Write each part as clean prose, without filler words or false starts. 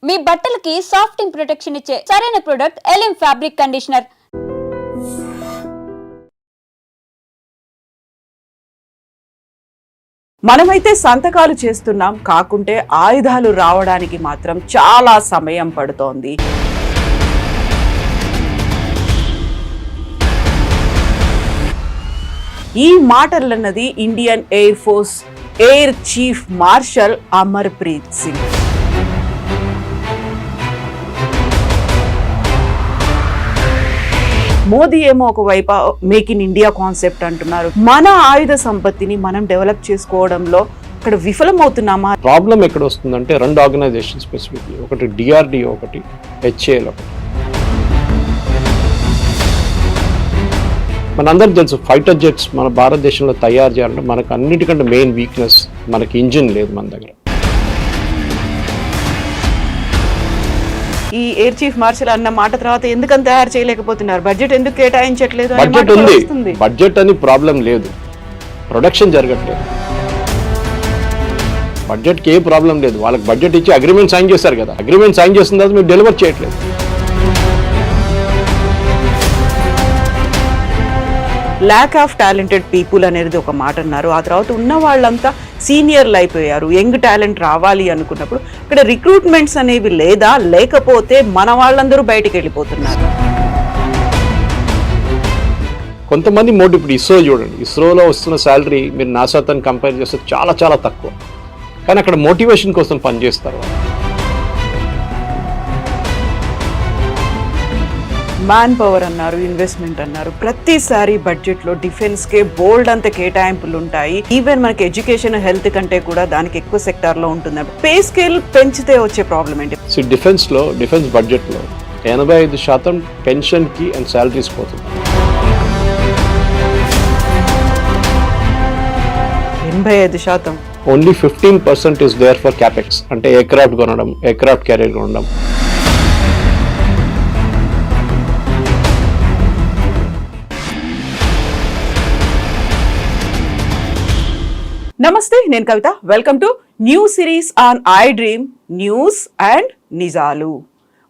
మీ బట్టలకి సాఫ్టింగ్ ప్రొటెక్షన్ ఇచ్చే సరైన ప్రొడక్ట్ ఎలిమ్ ఫ్యాబ్రిక్ కండిషనర్. మనమైతే సంతకాలు చేస్తున్నాం, కాకుంటే ఆయుధాలు రావడానికి మాత్రం చాలా సమయం పడుతోంది. ఈ మాటలన్నది Indian air force air chief marshal Amarpreet Singh. Modi ఏమో ఒకవైపు మేక్ ఇన్ ఇండియా కాన్సెప్ట్ అంటున్నారు. మన ఆయుధ సంపత్తిని మనం డెవలప్ చేసుకోవడంలో ఇక్కడ విఫలమవుతున్నామా? ప్రాబ్లం ఎక్కడ వస్తుందంటే రెండు ఆర్గనైజేషన్ స్పెసిఫిక్లీ, ఒకటి డిఆర్డిఓ, ఒకటి హెచ్ఏఎల్. ఒకటి మనందరికి తెలుసు, ఫైటర్ జెట్స్ మన భారతదేశంలో తయారు చేయాలంటే మనకు అన్నిటికంటే మెయిన్ వీక్నెస్ మనకి ఇంజిన్ లేదు మన దగ్గర. ఈ ఎయిర్ చీఫ్ మార్షల్ అన్న మాట తర్వాత ఎందుకని తయారు చేయలేకపోతున్నారు? బడ్జెట్ ఎందుకు కేటాయించట్లేదు? బడ్జెట్ ఉంది, బడ్జెట్ అని ప్రాబ్లం లేదు, ప్రొడక్షన్ జరగట్లేదు. బడ్జెట్కి ఏ ప్రాబ్లం లేదు, వాళ్ళకి బడ్జెట్ ఇచ్చి అగ్రిమెంట్ సైన్ చేశారు కదా, అగ్రిమెంట్ సైన్ చేసిన తర్వాత మీరు డెలివర్ చేయట్లేదు. ల్యాక్ ఆఫ్ టాలెంటెడ్ పీపుల్ అనేది ఒక మాట అన్నారు. ఆ తర్వాత ఉన్న వాళ్ళంతా సీనియర్లు అయిపోయారు. యంగ్ టాలెంట్ రావాలి అనుకున్నప్పుడు ఇక్కడ రిక్రూట్మెంట్స్ అనేవి లేదా, లేకపోతే మన వాళ్ళందరూ బయటికి వెళ్ళిపోతున్నారు. కొంతమంది మోటివ్, ఇప్పుడు ఇస్రో చూడండి, ఇస్రోలో వస్తున్న శాలరీ మీరు నాసాతో కంపేర్ చేస్తే చాలా చాలా తక్కువ, కానీ అక్కడ మోటివేషన్ కోసం పనిచేస్తారు. మ్యాన్ పవర్ అన్నారు, ఇన్వెస్ట్మెంట్ అన్నారు. ప్రతిసారి బడ్జెట్లో డిఫెన్స్కే బోల్డ్ అంత కేటాయింపులు ఉంటాయి. ఈవెన్ మనకి ఎడ్యుకేషన్, హెల్త్ కంటే కూడా దానికి ఎక్కువ సెక్టార్లో ఉంటుంది. పే స్కేల్ పెంచితే వచ్చే ప్రాబ్లం ఏంటి? డిఫెన్స్ బడ్జెట్లో 85% పెన్షన్కి అండ్ శాలరీస్ పోతుంది. 85%. Only 15% is there for capex, అంటే ఎయిర్క్రాఫ్ట్ కొనడం, ఎయిర్క్రాఫ్ట్ క్యారియర్ కొనడం. నమస్తే, నేను Kavitha. Welcome to new series on I Dream News and నిజాలు.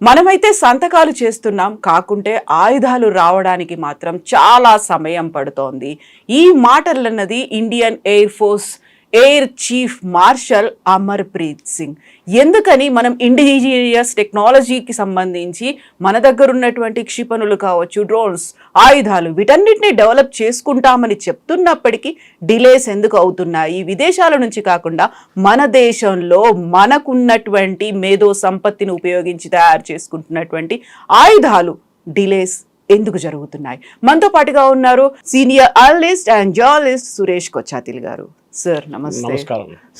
మనమైతే సంతకాలు చేస్తున్నాం, కాకుంటే ఆయుధాలు రావడానికి మాత్రం చాలా సమయం పడుతోంది. ఈ మాటలన్నది Indian air force air chief marshal Amarpreet Singh. ఎందుకని మనం ఇండిజినియస్ టెక్నాలజీకి సంబంధించి మన దగ్గర ఉన్నటువంటి క్షిపణులు కావచ్చు, డ్రోన్స్, ఆయుధాలు, వీటన్నిటిని డెవలప్ చేసుకుంటామని చెప్తున్నప్పటికీ డిలేస్ ఎందుకు అవుతున్నాయి? విదేశాల నుంచి కాకుండా మన దేశంలో మనకున్నటువంటి మేధో సంపత్తిని ఉపయోగించి తయారు చేసుకుంటున్నటువంటి ఆయుధాలు డిలేస్ ఎందుకు జరుగుతున్నాయి? మనతో పాటుగా ఉన్నారు senior analyst and journalist Suresh Kochattil garu. Sir నమస్తే.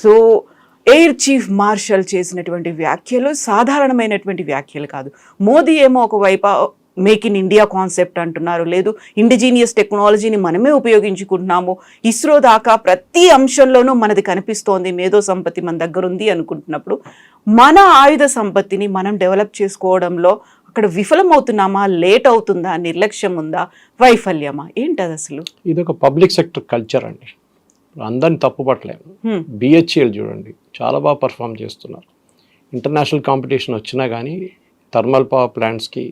సో ఎయిర్ చీఫ్ మార్షల్ చేసినటువంటి వ్యాఖ్యలు సాధారణమైనటువంటి వ్యాఖ్యలు కాదు. మోదీ ఏమో ఒకవైపు మేక్ ఇన్ ఇండియా కాన్సెప్ట్ అంటున్నారు, లేదు ఇండిజీనియస్ టెక్నాలజీని మనమే ఉపయోగించుకుంటున్నాము, ఇస్రో దాకా ప్రతి అంశంలోనూ మనది కనిపిస్తోంది, మేధో సంపత్తి మన దగ్గర ఉంది అనుకుంటున్నప్పుడు మన ఆయుధ సంపత్తిని మనం డెవలప్ చేసుకోవడంలో అక్కడ విఫలమవుతున్నామా? లేట్ అవుతుందా? నిర్లక్ష్యం ఉందా? వైఫల్యమా? ఏంటది అసలు? ఇది ఒక పబ్లిక్ సెక్టర్ కల్చర్ అండి, అందరిని తప్పుపట్టలేము. బిహెచ్ఎల్ చూడండి, చాలా బాగా పర్ఫామ్ చేస్తున్నారు. ఇంటర్నేషనల్ కాంపిటీషన్ వచ్చినా కానీ థర్మల్ పవర్ ప్లాంట్స్కి,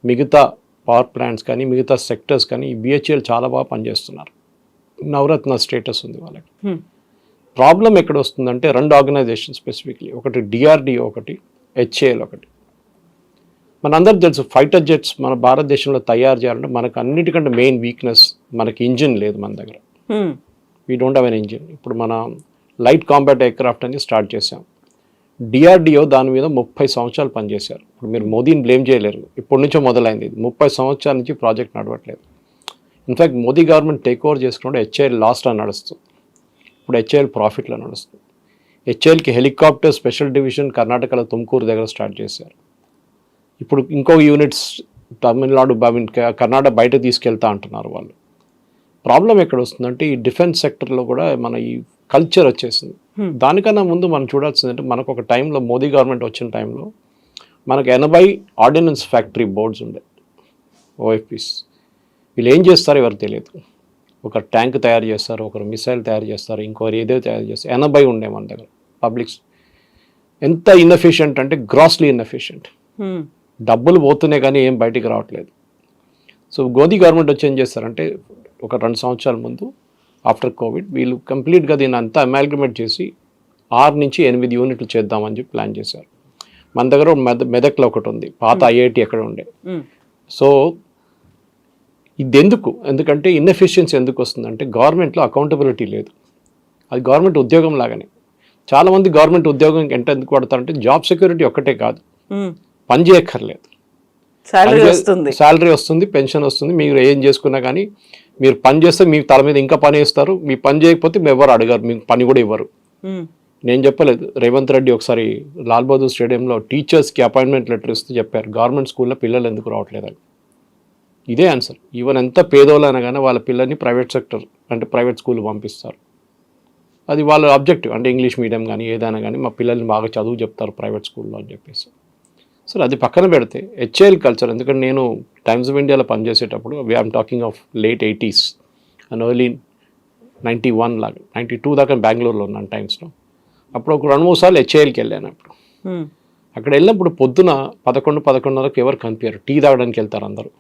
మిగతా పవర్ ప్లాంట్స్ కానీ, మిగతా సెక్టర్స్ కానీ బిహెచ్ఎల్ చాలా బాగా పనిచేస్తున్నారు. నవరత్న స్టేటస్ ఉంది వాళ్ళకి. ప్రాబ్లం ఎక్కడ వస్తుందంటే రెండు ఆర్గనైజేషన్ స్పెసిఫిక్లీ, ఒకటి డిఆర్డిఓ, ఒకటి హెచ్ఏఎల్. ఒకటి మనందరికి తెలుసు, ఫైటర్ జెట్స్ మన భారతదేశంలో తయారు చేయాలంటే మనకు అన్నిటికంటే మెయిన్ వీక్నెస్ మనకి ఇంజిన్ లేదు మన దగ్గర. We don't have an engine. ఇప్పుడు మన లైట్ కాంబాట్ ఎయిర్క్రాఫ్ట్ అని స్టార్ట్ చేసాం. డిఆర్డిఓ దాని మీద 30 సంవత్సరాలు పనిచేశారు. ఇప్పుడు మీరు మోదీని బ్లేమ్ చేయలేరు, ఇప్పటి నుంచో మొదలైంది. 30 సంవత్సరాల నుంచి ప్రాజెక్ట్ నడవట్లేదు. In fact Modi government take over చేసుకుంటే హెచ్ఏఎల్ లాస్ట్లో నడుస్తుంది, ఇప్పుడు హెచ్ఏఎల్ ప్రాఫిట్లో నడుస్తుంది. హెచ్ఏఎల్కి హెలికాప్టర్ స్పెషల్ డివిజన్ కర్ణాటకలో తుమ్కూరు దగ్గర స్టార్ట్ చేశారు. ఇప్పుడు ఇంకో యూనిట్స్ తమిళనాడు, కర్ణాటక బయట తీసుకెళ్తా అంటున్నారు వాళ్ళు. ప్రాబ్లం ఎక్కడ వస్తుందంటే ఈ డిఫెన్స్ సెక్టర్లో కూడా మన ఈ కల్చర్ వచ్చేసింది. దానికన్నా ముందు మనం చూడాల్సిందంటే, మనకు ఒక టైంలో మోదీ గవర్నమెంట్ వచ్చిన టైంలో మనకు 80 ఆర్డినెన్స్ ఫ్యాక్టరీ బోర్డ్స్ ఉండే, ఓఎఫ్పీస్. వీళ్ళు ఏం చేస్తారో ఎవరు తెలియదు. ఒక ట్యాంక్ తయారు చేస్తారు, ఒకరు మిసైల్ తయారు చేస్తారు, ఇంకొకరు ఏదో తయారు చేస్తారు. 80 ఉండే మన దగ్గర పబ్లిక్స్. ఎంత ఇన్ఎఫిషియంట్ అంటే గ్రాస్లీ ఇన్ఎఫిషియంట్. డబ్బులు పోతున్నాయి కానీ ఏం బయటికి రావట్లేదు. సో మోదీ గవర్నమెంట్ వచ్చి ఏం చేస్తారంటే ఒక 2 సంవత్సరాల ముందు ఆఫ్టర్ కోవిడ్ వీళ్ళు కంప్లీట్గా దీన్ని అంతా అమాల్గమేట్ చేసి 6 నుంచి 8 యూనిట్లు చేద్దామని చెప్పి ప్లాన్ చేశారు. మన దగ్గర మెదక్లో ఒకటి ఉంది, పాత ఐఐటి ఎక్కడ ఉండే. సో ఇది ఎందుకంటే ఇన్ఎఫిషియన్సీ ఎందుకు వస్తుందంటే గవర్నమెంట్లో అకౌంటబిలిటీ లేదు. అది గవర్నమెంట్ ఉద్యోగం లాగానే. చాలామంది గవర్నమెంట్ ఉద్యోగం ఎందుకు పడతారంటే జాబ్ సెక్యూరిటీ ఒక్కటే కాదు, పని చేయక్కర్లేదు, శాలరీ వస్తుంది, పెన్షన్ వస్తుంది. మీరు ఏం చేసుకున్నా కానీ మీరు పని చేస్తే మీ తల మీద ఇంకా పని ఇస్తారు. మీ పని చేయకపోతే మీరు ఎవరు అడగారు, మీకు పని కూడా ఇవ్వరు. నేను చెప్పలేదు, రేవంత్ రెడ్డి ఒకసారి లాల్ బహదూర్ స్టేడియంలో టీచర్స్కి అపాయింట్మెంట్ లెటర్ ఇస్తూ చెప్పారు గవర్నమెంట్ స్కూల్లో పిల్లలు ఎందుకు రావట్లేదని. ఇదే ఆన్సర్. ఈవెన్ ఎంత పేదోళ్ళైనా కానీ వాళ్ళ పిల్లల్ని ప్రైవేట్ సెక్టర్ అంటే ప్రైవేట్ స్కూల్ పంపిస్తారు. అది వాళ్ళ ఆబ్జెక్టివ్. అంటే ఇంగ్లీష్ మీడియం కానీ ఏదైనా కానీ మా పిల్లల్ని బాగా చదువు చెప్తారు ప్రైవేట్ స్కూల్లో అని చెప్పేసి. సో అది పక్కన పెడితే హెచ్ఏఎల్ కల్చర్, ఎందుకంటే నేను టైమ్స్ ఆఫ్ ఇండియాలో పనిచేసేటప్పుడు I'm talking of late 80s and early 91 లాగా 92 దాకా బెంగళూరులో ఉన్నాను టైమ్స్లో. అప్పుడు ఒక 2-3 సార్లు హెచ్ఏఎల్కి వెళ్ళాను. అప్పుడు అక్కడ వెళ్ళినప్పుడు పొద్దున 11-11:30 ఎవరు కనిపించారు, టీ తాగడానికి వెళ్తారు అందరూ,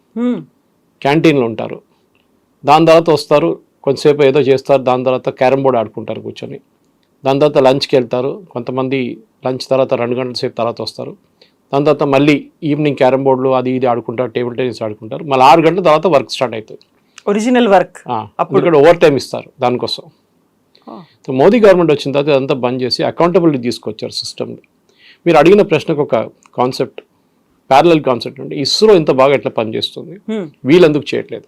క్యాంటీన్లో ఉంటారు. దాని తర్వాత వస్తారు, కొంతసేపు ఏదో చేస్తారు, దాని తర్వాత క్యారమ్ బోర్డ్ ఆడుకుంటారు కూర్చొని. దాని తర్వాత లంచ్కి వెళ్తారు, కొంతమంది లంచ్ తర్వాత 2 గంటల సేపు తర్వాత వస్తారు. దాని తర్వాత మళ్ళీ ఈవినింగ్ క్యారమ్ బోర్డులు అది ఇది ఆడుకుంటారు, టేబుల్ టెన్నిస్ ఆడుకుంటారు. మళ్ళీ 6 గంటల తర్వాత వర్క్ స్టార్ట్ అవుతుంది, ఒరిజినల్ వర్క్. అప్పుడు ఇక్కడ ఓవర్ టైం ఇస్తారు దానికోసం. సో మోదీ గవర్నమెంట్ వచ్చిన తర్వాత అదంతా బంద్ చేసి అకౌంటబిలిటీ తీసుకొచ్చారు సిస్టమ్లో. మీరు అడిగిన ప్రశ్నకు ఒక కాన్సెప్ట్, ప్యారలల్ కాన్సెప్ట్ అంటే ఇస్రో ఇంత బాగా ఎట్లా పనిచేస్తుంది, వీళ్ళు ఎందుకు చేయట్లేదు.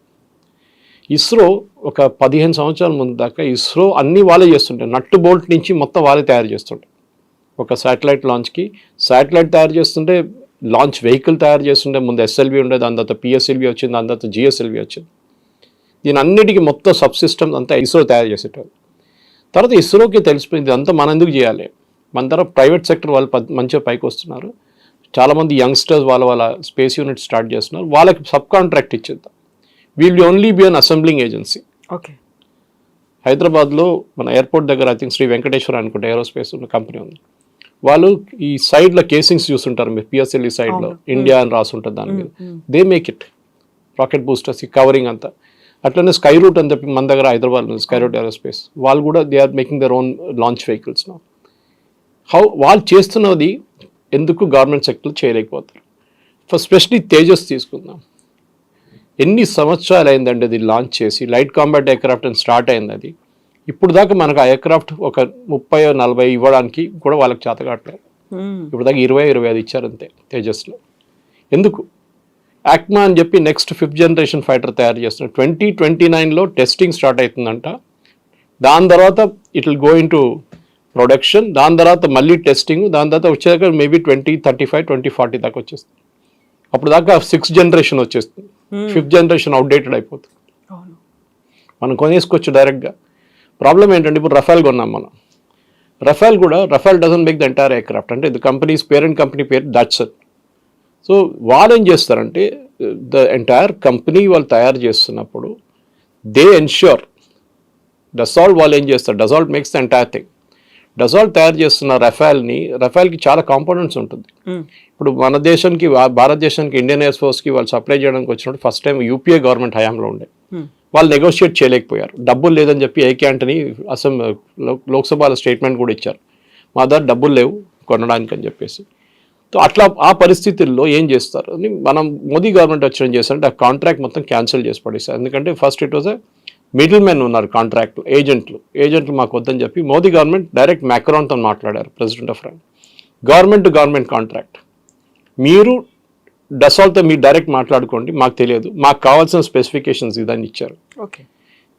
ఇస్రో ఒక 15 సంవత్సరాల ముందు దాకా ఇస్రో అన్ని వాళ్ళే చేస్తుంటారు, నట్టు బోల్ట్ నుంచి మొత్తం వాళ్ళే తయారు చేస్తుంటారు. ఒక శాటిలైట్ లాంచ్కి శాటిలైట్ తయారు చేస్తుంటే, లాంచ్ వెహికల్ తయారు చేస్తుంటే ముందు ఎస్ఎల్వి ఉండేది, దాని తర్వాత పిఎస్ఎల్వి వచ్చింది, దాని తర్వాత జిఎస్ఎల్వి వచ్చింది. దీని అన్నిటికీ మొత్తం సబ్ సిస్టమ్స్ అంతా ఇస్రో తయారు చేసేటారు. తర్వాత ఇస్రోకి తెలిసిపోయింది అంతా మనం ఎందుకు చేయాలి, మన తర్వాత ప్రైవేట్ సెక్టర్ వాళ్ళు మంచిగా పైకి వస్తున్నారు, చాలామంది యంగ్స్టర్స్ వాళ్ళ స్పేస్ యూనిట్ స్టార్ట్ చేస్తున్నారు, వాళ్ళకి సబ్ కాంట్రాక్ట్ ఇచ్చేద్దాం. Wheel only be an assembling agency. Okay. హైదరాబాద్లో మన ఎయిర్పోర్ట్ దగ్గర ఐ థింక్ శ్రీ వెంకటేశ్వర అనుకుంటే ఏరోస్పేస్ ఉన్న కంపెనీ ఉంది. వాళ్ళు ఈ సైడ్లో కేసింగ్స్ చూస్తుంటారు మీరు, పిఎస్ఎల్ఈ సైడ్లో ఇండియా అని రాసి ఉంటుంది దాని మీద. They make it rocket boosters, ఈ కవరింగ్ అంతా. అట్లనే స్కై రూట్ అని చెప్పి మన దగ్గర హైదరాబాద్ స్కై రూట్ ఏరోస్పేస్, వాళ్ళు కూడా they are making their own launch vehicles. వాళ్ళు చేస్తున్నది ఎందుకు గవర్నమెంట్ సెక్టర్ చేయలేకపోతారు. ఫస్ట్ స్పెషలీ తేజస్ తీసుకుందాం, ఎన్ని సంవత్సరాలు అయిందండి అది లాంచ్ చేసి, లైట్ కాంబాట్ ఎయిర్క్రాఫ్ట్ అని స్టార్ట్ అయింది అది. ఇప్పుడు దాకా మనకు ఆ ఎయిర్క్రాఫ్ట్ ఒక 30-40 ఇవ్వడానికి కూడా వాళ్ళకి చేత కావట్లేదు. ఇప్పుడు దాకా 20-25 ఇచ్చారు అంతే తేజస్లో. ఎందుకు? యాక్మా అని చెప్పి నెక్స్ట్ 5th జనరేషన్ ఫైటర్ తయారు చేస్తున్నారు. 2029లో టెస్టింగ్ స్టార్ట్ అవుతుందంట. దాని తర్వాత it will go in to production, దాని తర్వాత మళ్ళీ టెస్టింగ్, దాని తర్వాత వచ్చేదాకా మేబీ 2035, 2040 దాకా వచ్చేస్తుంది. అప్పుడు దాకా 6th జనరేషన్ వచ్చేస్తుంది, 5th జనరేషన్ అవుట్డేటెడ్ అయిపోతుంది. మనం కొనేసుకోవచ్చు డైరెక్ట్గా. ప్రాబ్లం ఏంటంటే ఇప్పుడు రఫేల్ కొన్నాం మనం. Rafale doesn't make the entire aircraft, అంటే ది కంపెనీస్ పేరెంట్ కంపెనీ పేరు డట్సన్. సో వాళ్ళు ఏం చేస్తారంటే ద ఎంటైర్ కంపెనీ వాళ్ళు తయారు చేస్తున్నప్పుడు దే ఎన్ష్యూర్ డసాల్ట్ వాళ్ళు ఏం చేస్తారు, Dassault makes the entire thing. Dassault తయారు చేస్తున్న రఫేల్కి చాలా కాంపోనెంట్స్ ఉంటుంది. ఇప్పుడు మన దేశానికి భారతదేశానికి ఇండియన్ ఎయిర్ ఫోర్స్కి వాళ్ళు సప్లై చేయడానికి వచ్చినప్పుడు ఫస్ట్ టైం యూపీఏ గవర్నమెంట్ హయాంలో ఉండే, వాళ్ళు నెగోషియేట్ చేయలేకపోయారు, డబ్బులు లేదని చెప్పి ఏకే ఆంటనీ లోక్సభలో స్టేట్మెంట్ కూడా ఇచ్చారు, మా దగ్గర డబ్బులు లేవు కొనడానికి అని చెప్పేసి. సో అట్లా ఆ పరిస్థితుల్లో ఏం చేస్తారు అని మనం మోదీ గవర్నమెంట్ వచ్చి ఏం చేస్తారంటే ఆ కాంట్రాక్ట్ మొత్తం క్యాన్సిల్ చేసి పడేస్తారు. ఎందుకంటే first it was middle men ఉన్నారు కాంట్రాక్ట్, ఏజెంట్లు మాకు వద్దని చెప్పి మోదీ గవర్నమెంట్ డైరెక్ట్ మ్యాక్రాన్తో మాట్లాడారు, president of France. Government to government contract, మీరు డసాల్ట్తో మీరు డైరెక్ట్ మాట్లాడుకోండి, మాకు తెలియదు, మాకు కావాల్సిన స్పెసిఫికేషన్స్ ఇదని ఇచ్చారు. ఓకే.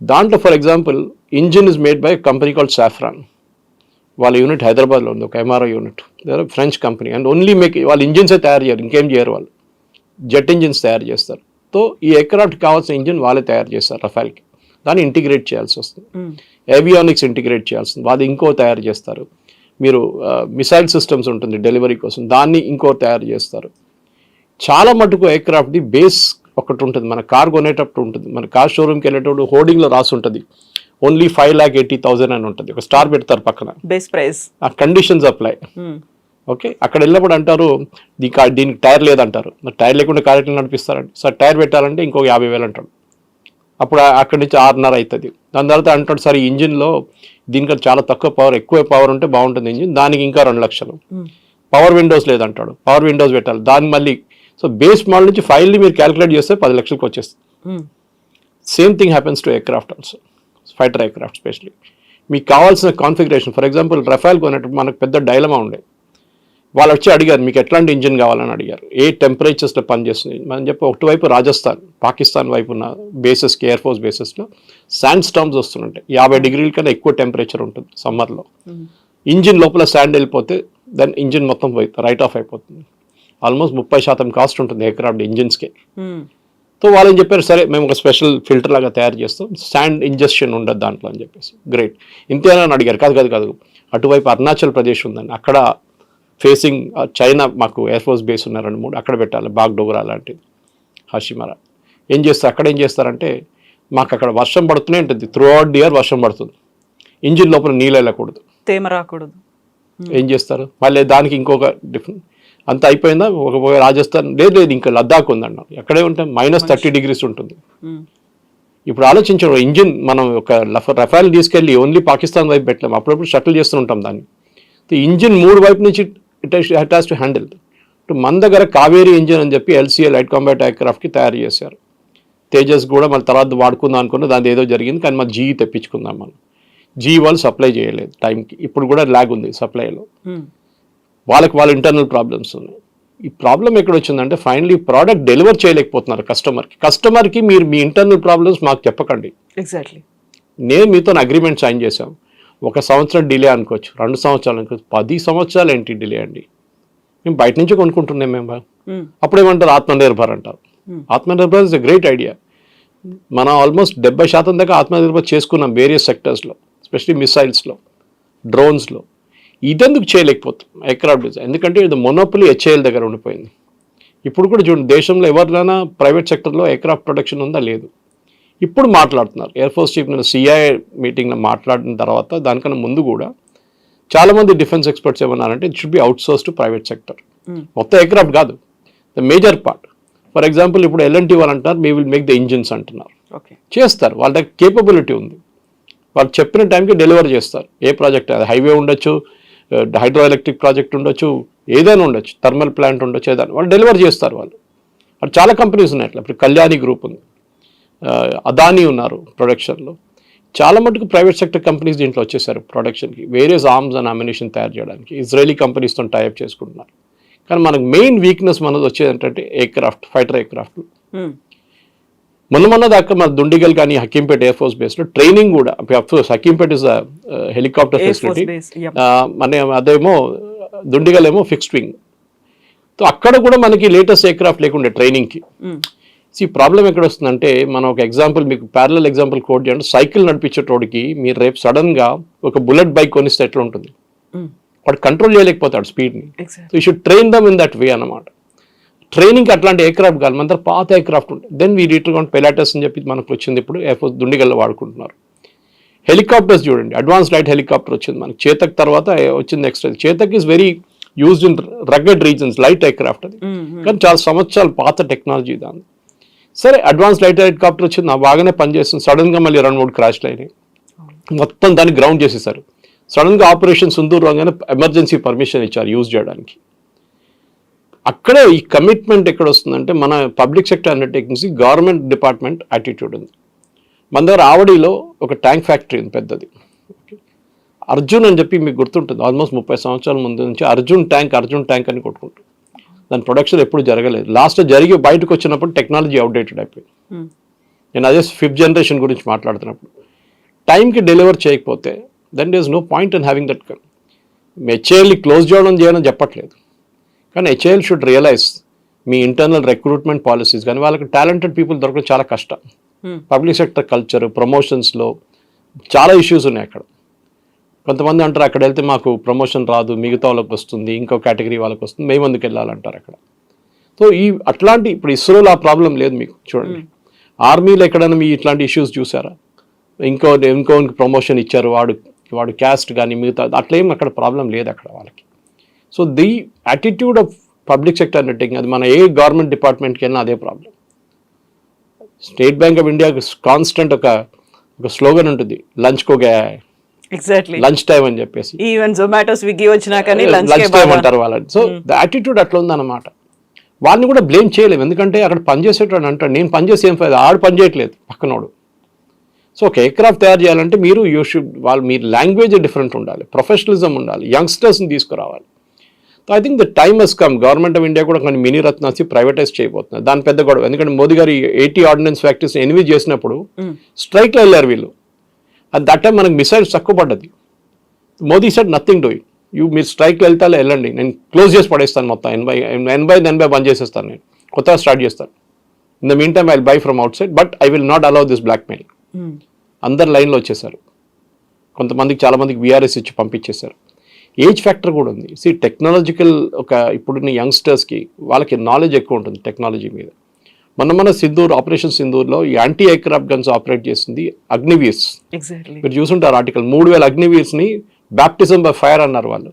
దాంట్లో for example engine is made by company called saffron, వాళ్ళ యూనిట్ హైదరాబాద్లో ఉంది, ఒక MRO unit, French company. And only వాళ్ళు ఇంజిన్సే తయారు చేయరు, ఇంకేం చేయరు, వాళ్ళు జెట్ ఇంజిన్స్ తయారు చేస్తారు. సో ఈ ఎయిర్క్రాఫ్ట్ కావాల్సిన ఇంజిన్ వాళ్ళే తయారు చేస్తారు రఫేల్కి, దాన్ని ఇంటిగ్రేట్ చేయాల్సి వస్తుంది, ఏవియానిక్స్ ఇంటిగ్రేట్ చేయాల్సి వస్తుంది, అది ఇంకో తయారు చేస్తారు. మీరు మిసైల్ సిస్టమ్స్ ఉంటుంది డెలివరీ కోసం, దాన్ని ఇంకో తయారు చేస్తారు. చాలా మటుకు ఎయిర్క్రాఫ్ట్ది బేస్ ఒకటి ఉంటుంది, మన కార్ కొనేటప్పుడు ఉంటుంది, మన కార్ షోరూమ్కి వెళ్ళేటప్పుడు హోర్డింగ్లో రాసి ఉంటుంది ఓన్లీ 5,80,000 అని ఉంటుంది, ఒక స్టార్ పెడతారు పక్కన, బేస్ ప్రైస్. ఆ కండిషన్స్ అప్లై. ఓకే, అక్కడ వెళ్ళినప్పుడు అంటారు దీనికి టైర్ లేదంటారు. టైర్ లేకుండా కార్ ఎట్లా నడిపిస్తారండి? సార్ టైర్ పెట్టాలంటే ఇంకొక 50,000 అంటాడు. అప్పుడు అక్కడి నుంచి 6.5 అవుతుంది. దాని తర్వాత అంటాడు సార్ ఈ ఇంజిన్లో దీనికంటే చాలా తక్కువ పవర్, ఎక్కువ పవర్ ఉంటే బాగుంటుంది ఇంజిన్, దానికి ఇంకా 2 లక్షలు. పవర్ విండోస్ లేదంటాడు, పవర్ విండోస్ పెట్టాలి దాన్ని మళ్ళీ. సో బేస్ మోడల్ నుంచి ఫైల్ని మీరు క్యాలిక్యులేట్ చేస్తే 10 లక్షలకు వచ్చేస్తుంది. Same thing happens to aircraft also, fighter aircraft specially. మీకు కావాల్సిన కాన్ఫిగరేషన్, ఫర్ ఎగ్జాంపుల్ రఫేల్ కొనేటప్పుడు మనకు పెద్ద డైలమా ఉండే. వాళ్ళు వచ్చి అడిగారు మీకు ఎట్లాంటి ఇంజిన్ కావాలని అడిగారు, ఏ టెంపరేచర్స్లో పనిచేస్తుంది. మనం చెప్పి ఒకటివైపు రాజస్థాన్, పాకిస్తాన్ వైపు ఉన్న బేసెస్కి, ఎయిర్ ఫోర్స్ బేసెస్లో శాండ్ స్టామ్స్ వస్తుంటాయి. 50 డిగ్రీల కన్నా ఎక్కువ టెంపరేచర్ ఉంటుంది సమ్మర్లో. ఇంజిన్ లోపల శాండ్ వెళ్ళిపోతే దాని ఇంజిన్ మొత్తం రైట్ ఆఫ్ అయిపోతుంది. ఆల్మోస్ట్ 30% కాస్ట్ ఉంటుంది ఎయిర్క్రాఫ్ట్ ఇంజిన్స్కి. సో వాళ్ళని చెప్పారు సరే మేము ఒక స్పెషల్ ఫిల్టర్ లాగా తయారు చేస్తాం, శాండ్ ఇంజెక్షన్ ఉండదు దాంట్లో అని చెప్పేసి. గ్రేట్, ఇంతేనా అని అడిగారు. కాదు, అటువైపు అరుణాచల్ ప్రదేశ్ ఉందండి, అక్కడ ఫేసింగ్ చైనా మాకు ఎయిర్ ఫోర్స్ బేస్ ఉన్న 2-3 అక్కడ పెట్టాలి, బాగ్డోగ్రా లాంటిది, హషిమరా. అక్కడ ఏం చేస్తారంటే మాకు అక్కడ వర్షం పడుతూనే ఉంటుంది, త్రూ అవుట్ ది ఇయర్ వర్షం పడుతుంది, ఇంజిన్ లోపల నీళ్ళు వెళ్ళకూడదు, తేమ రాకూడదు. ఏం చేస్తారు మళ్ళీ దానికి ఇంకొక డిఫరెంట్. అంత అయిపోయిందా, ఒక రాజస్థాన్ లేదు ఇంకా లద్దాఖ్ ఉందన్నారు, ఎక్కడే ఉంటాం -30 degrees ఉంటుంది. ఇప్పుడు ఆలోచించడం ఇంజిన్ మనం ఒక రఫేల్ తీసుకెళ్ళి ఓన్లీ పాకిస్తాన్ వైపు పెట్టలేము, అప్పుడప్పుడు షటిల్ చేస్తూ ఉంటాం దాన్ని. ఇంజిన్ 3 వైపు నుంచి ఇట్ హ్యాస్ టు హ్యాండిల్. మన దగ్గర కావేరీ ఇంజిన్ అని చెప్పి LCA లైట్ కాంబాట్ ఎయిర్క్రాఫ్ట్కి తయారు చేశారు. తేజస్ కూడా మళ్ళీ తర్వాత వాడుకుందాం అనుకున్న దాని ఏదో జరిగింది, కానీ మన GE తెప్పించుకుందాం మనం. GE వాళ్ళు సప్లై చేయలేదు టైంకి, ఇప్పుడు కూడా ల్యాగ్ ఉంది సప్లైలో. వాళ్ళ ఇంటర్నల్ ప్రాబ్లమ్స్ ఉన్నాయి. ఈ ప్రాబ్లం ఎక్కడ వచ్చిందంటే ఫైనలీ ప్రోడక్ట్ డెలివర్ చేయలేకపోతున్నారు కస్టమర్కి. మీరు మీ ఇంటర్నల్ ప్రాబ్లమ్స్ మాకు చెప్పకండి. ఎగ్జాక్ట్లీ. నేను మీతో అగ్రిమెంట్ సైన్ చేశాం, 1 సంవత్సరం డిలే అనుకోవచ్చు, 2 సంవత్సరాలు అనుకోవచ్చు, 10 సంవత్సరాలు ఏంటి డిలే అండి? మేము బయట నుంచి కొనుక్కుంటున్నాం మేము. అప్పుడేమంటారు ఆత్మనిర్భర్ అంటారు. Atmanirbhar is a great idea. మనం ఆల్మోస్ట్ 70% దాకా ఆత్మనిర్భర్ చేసుకున్నాం వేరియస్ సెక్టర్స్లో, ఎస్పెషలీ మిసైల్స్లో, డ్రోన్స్లో. ఇదెందుకు చేయలేకపోతాం ఎయిర్క్రాఫ్ట్ డిజైన్? ఎందుకంటే ఇది మొనోపలి HAL దగ్గర ఉండిపోయింది. ఇప్పుడు కూడా చూడండి దేశంలో ఎవరినైనా ప్రైవేట్ సెక్టర్లో ఎయిర్క్రాఫ్ట్ ప్రొడక్షన్ ఉందా? లేదు. ఇప్పుడు మాట్లాడుతున్నారు ఎయిర్ ఫోర్స్ చీఫ్ నేను CIA మీటింగ్లో మాట్లాడిన తర్వాత, దానికన్నా ముందు కూడా చాలామంది డిఫెన్స్ ఎక్స్పర్ట్స్ ఏమన్నారంటే it should be out source to private sector. మొత్తం ఎయిర్క్రాఫ్ట్ కాదు, the major part. For example ఇప్పుడు L&T వాళ్ళు అంటారు we will make the engines అంటున్నారు. చేస్తారు, వాళ్ళ దగ్గర కేపబిలిటీ ఉంది, వాళ్ళు చెప్పిన టైంకి డెలివర్ చేస్తారు. ఏ ప్రాజెక్ట్, అది హైవే ఉండొచ్చు, హైడ్రో ఎలక్ట్రిక్ ప్రాజెక్ట్ ఉండొచ్చు, ఏదైనా ఉండొచ్చు, థర్మల్ ప్లాంట్ ఉండొచ్చు, ఏదైనా వాళ్ళు డెలివర్ చేస్తారు. వాళ్ళు చాలా కంపెనీస్ ఉన్నాయి అట్లా. ఇప్పుడు కళ్యాణి గ్రూప్ ఉంది, అదానీ ఉన్నారు ప్రొడక్షన్లో. చాలా మటుకు ప్రైవేట్ సెక్టర్ కంపెనీస్ దీంట్లో వచ్చేసారు ప్రొడక్షన్కి, వేరియస్ ఆర్మ్స్ అండ్ అమ్యునిషన్ తయారు చేయడానికి ఇజ్రాయలీ కంపెనీస్తో టైఅప్ చేసుకుంటున్నారు. కానీ మనకు మెయిన్ వీక్నెస్ మనది వచ్చేది ఏంటంటే ఎయిర్క్రాఫ్ట్, ఫైటర్ ఎయిర్క్రాఫ్ట్. మొన్న దాకా మన దుండిగల్ కానీ హకీంపేట్ ఎయిర్ ఫోర్స్ బేస్లో ట్రైనింగ్ కూడా, of course Hakimpet is helicopter facility, అదేమో దుండిగల్ ఏమో ఫిక్స్డ్ వింగ్. సో అక్కడ కూడా మనకి లేటెస్ట్ ఎయిర్క్రాఫ్ట్ లేకుండే ట్రైనింగ్కి. ఈ ప్రాబ్లం ఎక్కడ వస్తుందంటే, మనం ఒక ఎగ్జాంపుల్ మీకు ప్యారలల్ ఎగ్జాంపుల్ కోట్ చేయండి. సైకిల్ నడిపించేటోడికి మీరు రేపు సడన్గా ఒక బుల్లెట్ బైక్ కొనిస్తే ఎట్లా ఉంటుంది? వాడు కంట్రోల్ చేయలేకపోతాడు స్పీడ్ని. So you should train them in that way అన్నమాట. ట్రైనింగ్కి అట్లాంటి ఎయిర్క్రాఫ్ట్ కాదు, మన దగ్గర పాత ఎయిర్క్రాఫ్ట్ ఉంటుంది. దెన్ వీ రీటర్ పెలాటస్ అని చెప్పి మనకు వచ్చింది, ఇప్పుడు ఎయిర్ ఫోర్స్ దుండిగల్లో వాడుకుంటున్నారు. హెలికాప్టర్స్ చూడండి, అడ్వాన్స్ లైట్ హెలికాప్టర్ వచ్చింది మనకి. చేతక్ తర్వాత వచ్చింది next. Chetak is very used in rugged reasons, light aircraft అది, కానీ చాలా సంవత్సరాలు పాత టెక్నాలజీ దాన్ని. సరే అడ్వాన్స్ లైట్ హెలికాప్టర్ వచ్చింది, బాగానే పనిచేస్తుంది. సడన్గా మళ్ళీ 2-3 క్రాష్లు అయినాయి, మొత్తం దాన్ని గ్రౌండ్ చేసేసారు. సడన్గా ఆపరేషన్ సింధూర్ రాగానే ఎమర్జెన్సీ పర్మిషన్ ఇచ్చారు యూజ్ చేయడానికి. అక్కడే ఈ కమిట్మెంట్ ఎక్కడ వస్తుందంటే, మన public sector undertakings government department attitude ఉంది. మన దగ్గర ఆవడిలో ఒక ట్యాంక్ ఫ్యాక్టరీ ఉంది పెద్దది, అర్జున్ అని చెప్పి మీకు గుర్తుంటుంది. ఆల్మోస్ట్ 30 సంవత్సరాల ముందు నుంచి అర్జున్ ట్యాంక్ అని కొట్టుకుంటుంది. దాని ప్రొడక్షన్ ఎప్పుడు జరగలేదు. లాస్ట్ జరిగి బయటకు వచ్చినప్పుడు టెక్నాలజీ అవుట్డేటెడ్ అయిపోయింది. నేను అదే 5th జనరేషన్ గురించి మాట్లాడుతున్నప్పుడు టైంకి డెలివర్ చేయకపోతే then there is no point in having that. HALని క్లోజ్ చేయడం చెప్పట్లేదు, కానీ HAL షుడ్ రియలైజ్ మీ ఇంటర్నల్ రిక్రూట్మెంట్ పాలసీస్ కానీ వాళ్ళకి టాలెంటెడ్ పీపుల్ దొరకడం చాలా కష్టం. పబ్లిక్ సెక్టర్ కల్చర్, ప్రమోషన్స్లో చాలా ఇష్యూస్ ఉన్నాయి అక్కడ. కొంతమంది అంటారు అక్కడ వెళ్తే మాకు ప్రమోషన్ రాదు, మిగతా వాళ్ళకి వస్తుంది, ఇంకో కేటగిరీ వాళ్ళకి వస్తుంది, మేము ఎందుకు వెళ్ళాలంటారు అక్కడ. సో అట్లాంటి ఇప్పుడు ఇస్రోలో ఆ ప్రాబ్లం లేదు మీకు. చూడండి ఆర్మీలో ఎక్కడైనా మీ ఇట్లాంటి ఇష్యూస్ చూసారా? ఇంకో ప్రమోషన్ ఇచ్చారు, వాడు క్యాస్ట్ కానీ మిగతా అట్లేం అక్కడ ప్రాబ్లం లేదు అక్కడ వాళ్ళకి. So the attitude of public sector undertaking, అది మన ఏ గవర్నమెంట్ డిపార్ట్మెంట్కి వెళ్ళినా అదే problem. State bank of India constant ఒక స్లోగన్ ఉంటుంది, లంచ్కో గా ఎగ్జాక్ట్లీ లంచ్ టైం అని చెప్పేసి, ఈవెన్ జొమాటో స్విగ్గీ వచ్చినా కానీ లంచ్ టైం అంటారు వాళ్ళని. సో ద యాటిట్యూడ్ అట్లా ఉందన్నమాట. వాళ్ళని కూడా బ్లేమ్ చేయలేము, ఎందుకంటే అక్కడ పనిచేసేటోడు అంటాడు నేను పనిచేసి ఏం ఫైదా, ఆడు పని చేయట్లేదు పక్కనోడు. సో ఒక ఎయిర్క్రాఫ్ట్ తయారు చేయాలంటే మీరు మీ లాంగ్వేజ్ డిఫరెంట్ ఉండాలి, ప్రొఫెషనలిజం ఉండాలి, యంగ్స్టర్స్ని తీసుకురావాలి. So I think the time has come. Government of India కూడా కొన్ని మినీ రత్నాసి ప్రైవేటైజ్ చేయబోతున్నారు. దాని పెద్ద గొడవ, ఎందుకంటే మోదీ గారు 80 ఆర్డినెన్స్ ఫ్యాక్టరీస్ ఎన్వి చేసినప్పుడు స్ట్రైక్లో వెళ్ళారు వీళ్ళు. అది దట్ టైం మనకు మిసైల్స్ తక్కువ పడ్డది. మోదీ సెడ్ నథింగ్ డూయింగ్, మీరు స్ట్రైక్లో వెళ్తాలో వెళ్ళండి, నేను క్లోజ్ చేసి పడేస్తాను మొత్తం 80 బంద్ చేసేస్తాను, నేను కొత్తగా స్టార్ట్ చేస్తాను. In the meantime I will buy from outside but I will not allow this blackmail. అందరు లైన్లో వచ్చేసారు. కొంతమందికి చాలామందికి విఆర్ఎస్ ఇచ్చి పంపించేశారు. ఏజ్ ఫ్యాక్టర్ కూడా ఉంది. టెక్నాలజికల్ ఇప్పుడున్న యంగ్స్టర్స్కి వాళ్ళకి నాలెడ్జ్ ఎక్కువ ఉంటుంది టెక్నాలజీ మీద. మన ఆపరేషన్ సింధూర్లో యాంటీ ఎయిర్క్రాఫ్ట్ గన్స్ ఆపరేట్ చేసింది అగ్నివీర్స్. మీరు చూసుంటారు ఆర్టికల్, 3000 అగ్నివీర్స్ని బ్యాప్టిజం బై ఫైర్ అన్నారు వాళ్ళు.